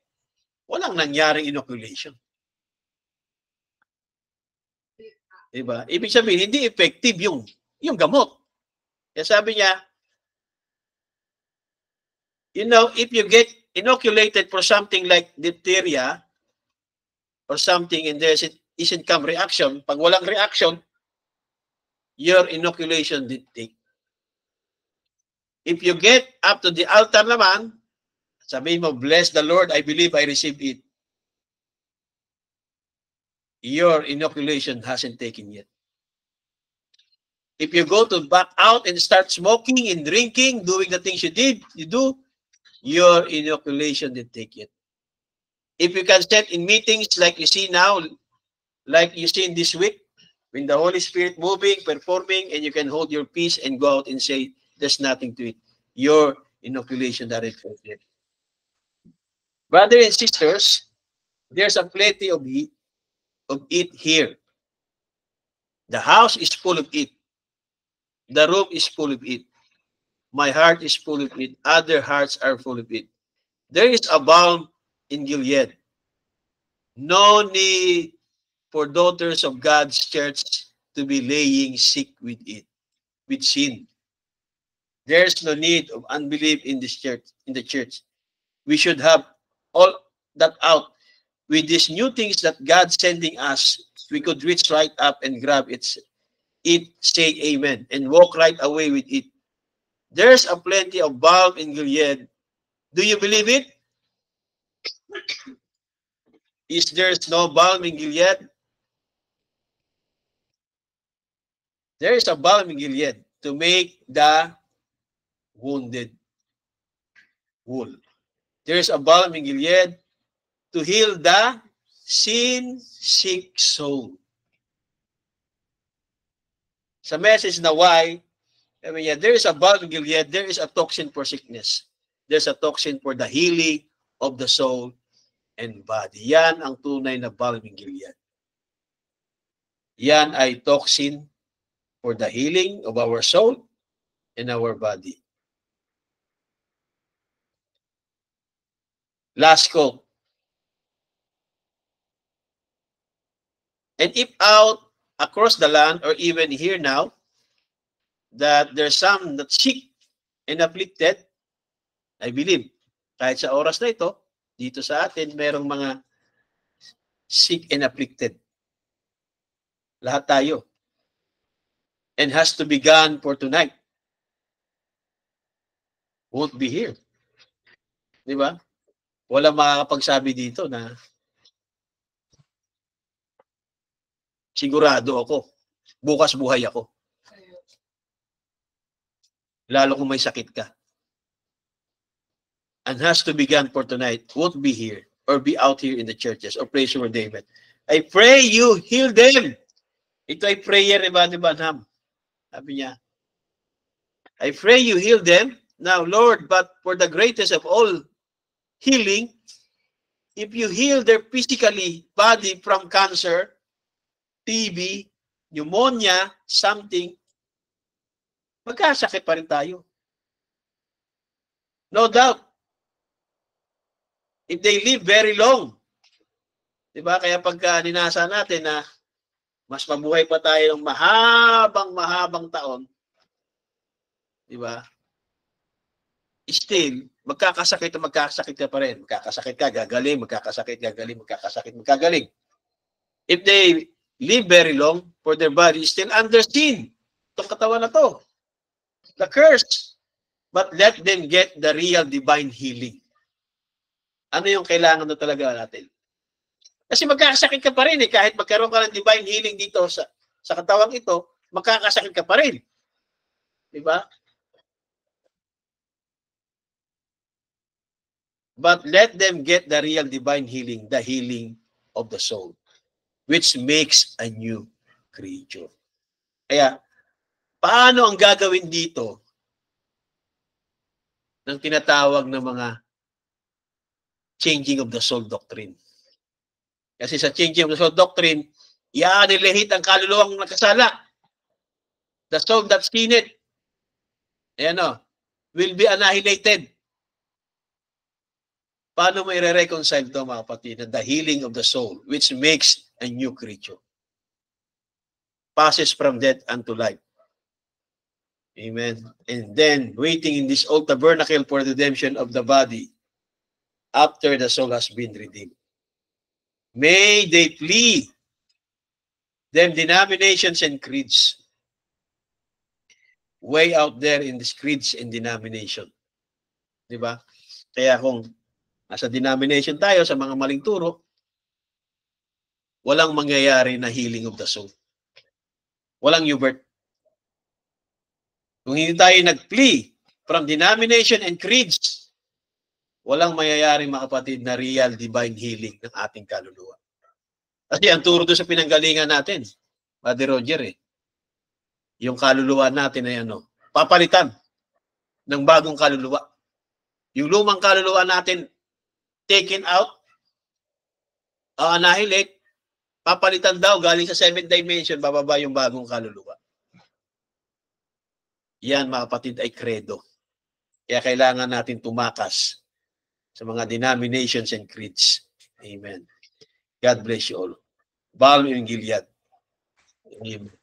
walang nangyaring inoculation. Diba? Ibig sabihin, hindi effective yung gamot. Kaya sabi niya, you know, if you get inoculated for something like diphtheria or something and there isn't come reaction, pag walang reaction, your inoculation didn't take. If you get up to the altar naman, sabihin mo, bless the Lord, I believe I received it. Your inoculation hasn't taken yet. If you go to back out and start smoking and drinking, doing the things you do, your inoculation did take it. If you can sit in meetings like you see now, like you see in this week, when the Holy Spirit moving, performing, and you can hold your peace and go out and say, there's nothing to it. Your inoculation that it take it. Brothers and sisters, there's a plenty of it here. The house is full of it. The room is full of it. My heart is full of it. Other hearts are full of it. There is a balm in Gilead. No need for daughters of God's church to be laying sick with it, with sin. There's no need of unbelief in this church, in the church. We should have all that out. With these new things that God's sending us, we could reach right up and grab it, say amen, and walk right away with it. There's a plenty of balm in Gilead. Do you believe it? Is there's no balm in Gilead? There is a balm in Gilead to make the wounded whole. There is a balm in Gilead to heal the sin-sick soul. Sa message na why, there is a balm in Gilead, there is a toxin for sickness. There's a toxin for the healing of the soul and body. Yan ang tunay na balm in Gilead. Yan ay toxin for the healing of our soul and our body. Last quote. And if out across the land or even here now, that there's some that sick and afflicted, I believe, kahit sa oras na ito, dito sa atin, merong mga sick and afflicted. Lahat tayo. And has to be gone for tonight. Won't be here. Di ba? Wala makakapagsabi dito na sigurado ako, bukas buhay ako. Lalo kung may sakit ka. And has to be gone for tonight, won't be here or be out here in the churches or praise for David. I pray you heal them. Ito ay prayer ni Brother Branham. Sabi niya, I pray you heal them. Now, Lord, but for the greatest of all healing, if you heal their physically body from cancer, TB, pneumonia, something, magkasakit pa rin tayo. No doubt. If they live very long. Diba? Kaya pagka ninasa natin na mas mabuhay pa tayo ng mahabang taon, diba? Still, magkakasakit ka pa rin. Magkakasakit ka, gagaling, magkakasakit, gagaling, magkakasakit, magkagaling. If they live very long, for their body is still under sin. Itong katawan na to. The curse. But let them get the real divine healing. Ano yung kailangan na talaga natin? Kasi magkakasakit ka pa rin eh. Kahit magkaroon ka ng divine healing dito sa katawang ito, magkakasakit ka pa rin. Diba? But let them get the real divine healing, the healing of the soul, which makes a new creature. Kaya, paano ang gagawin dito ng tinatawag ng mga changing of the soul doctrine? Kasi sa changing of the soul doctrine, i-annihilate ang kaluluwang nakasala. The soul that's in it, will be annihilated. Paano mo i-reconcile ito, mga kapatid? The healing of the soul, which makes a new creature. Passes from death unto life. Amen. And then, waiting in this old tabernacle for the redemption of the body after the soul has been redeemed. May they flee them denominations and creeds. Way out there in the creeds and denomination. Diba? Kaya kung nasa denomination tayo sa mga maling turo, walang mangyayari na healing of the soul. Walang new birth. Kung hindi tayo nag-flee from denomination and creeds, walang mayayari mga kapatid na real divine healing ng ating kaluluwa. Kasi ang turo doon sa pinanggalingan natin, Brother Roger, yung kaluluwa natin ay papalitan ng bagong kaluluwa. Yung lumang kaluluwa natin, taken out, annihilate, papalitan daw galing sa 7th dimension, bababa yung bagong kaluluwa. Yan mga kapatid ay credo. Kaya kailangan natin tumakas sa mga denominations and creeds. Amen. God bless you all. Balm in Gilead. Amen.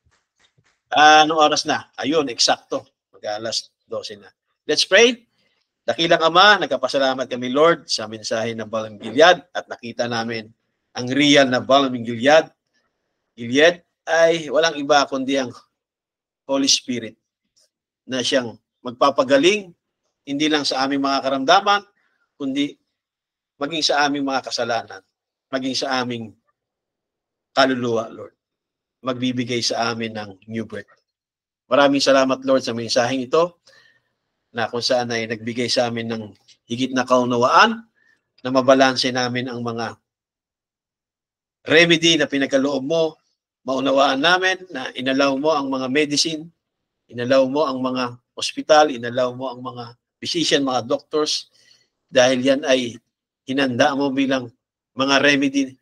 Anong oras na? Ayun, eksakto. Mag-alas 12 na. Let's pray. Dakilang Ama, nagkapasalamat kami, Lord, sa mensahe ng Balm in Gilead at nakita namin ang real na Balm in Gilead. Gilead ay walang iba kundi ang Holy Spirit na siyang magpapagaling hindi lang sa aming mga karamdaman, kundi maging sa aming mga kasalanan, maging sa aming kaluluwa, Lord. Magbibigay sa amin ng new birth. Maraming salamat, Lord, sa mensaheng ito na kung saan ay nagbigay sa amin ng higit na kaunawaan na mabalanse namin ang mga remedy na pinagkaloob mo, maunawaan namin na inalaw mo ang mga medicine, inalaw mo ang mga hospital, inalaw mo ang mga physician, mga doctors, dahil yan ay hinanda mo bilang mga remedy.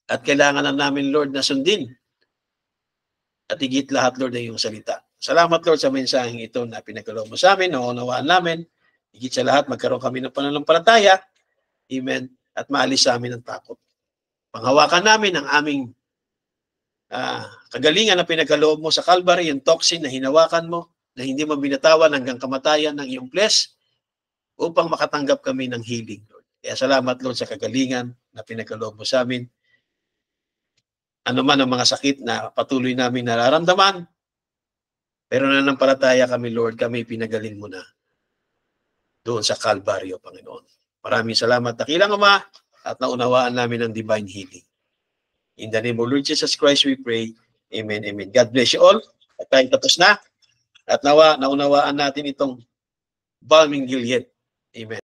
At kailangan na namin, Lord, na sundin. At higit lahat, Lord, ay iyong salita. Salamat, Lord, sa mensaheng ito na pinagkaloob mo sa amin, naunawaan namin. Higit sa lahat, magkaroon kami ng pananampalataya. Amen. At maalis sa amin ang takot. Panghawakan namin ang aming kagalingan na pinagkaloob mo sa Calvary, yung toxin na hinawakan mo, na hindi mo binatawan hanggang kamatayan ng iyong flesh, upang makatanggap kami ng healing, Lord. Kaya salamat, Lord, sa kagalingan na pinagkaloob mo sa amin. Ano man ang mga sakit na patuloy namin nararamdaman, pero nananampalataya kami, Lord, kami pinagaling mo na doon sa Calvary, Panginoon. Maraming salamat, dakilang Ama, at naunawaan namin ang divine healing. In the name of Lord Jesus Christ, we pray. Amen, amen. God bless you all. At tayo tapos na. At naunawaan natin itong Balm in Gilead. Amen.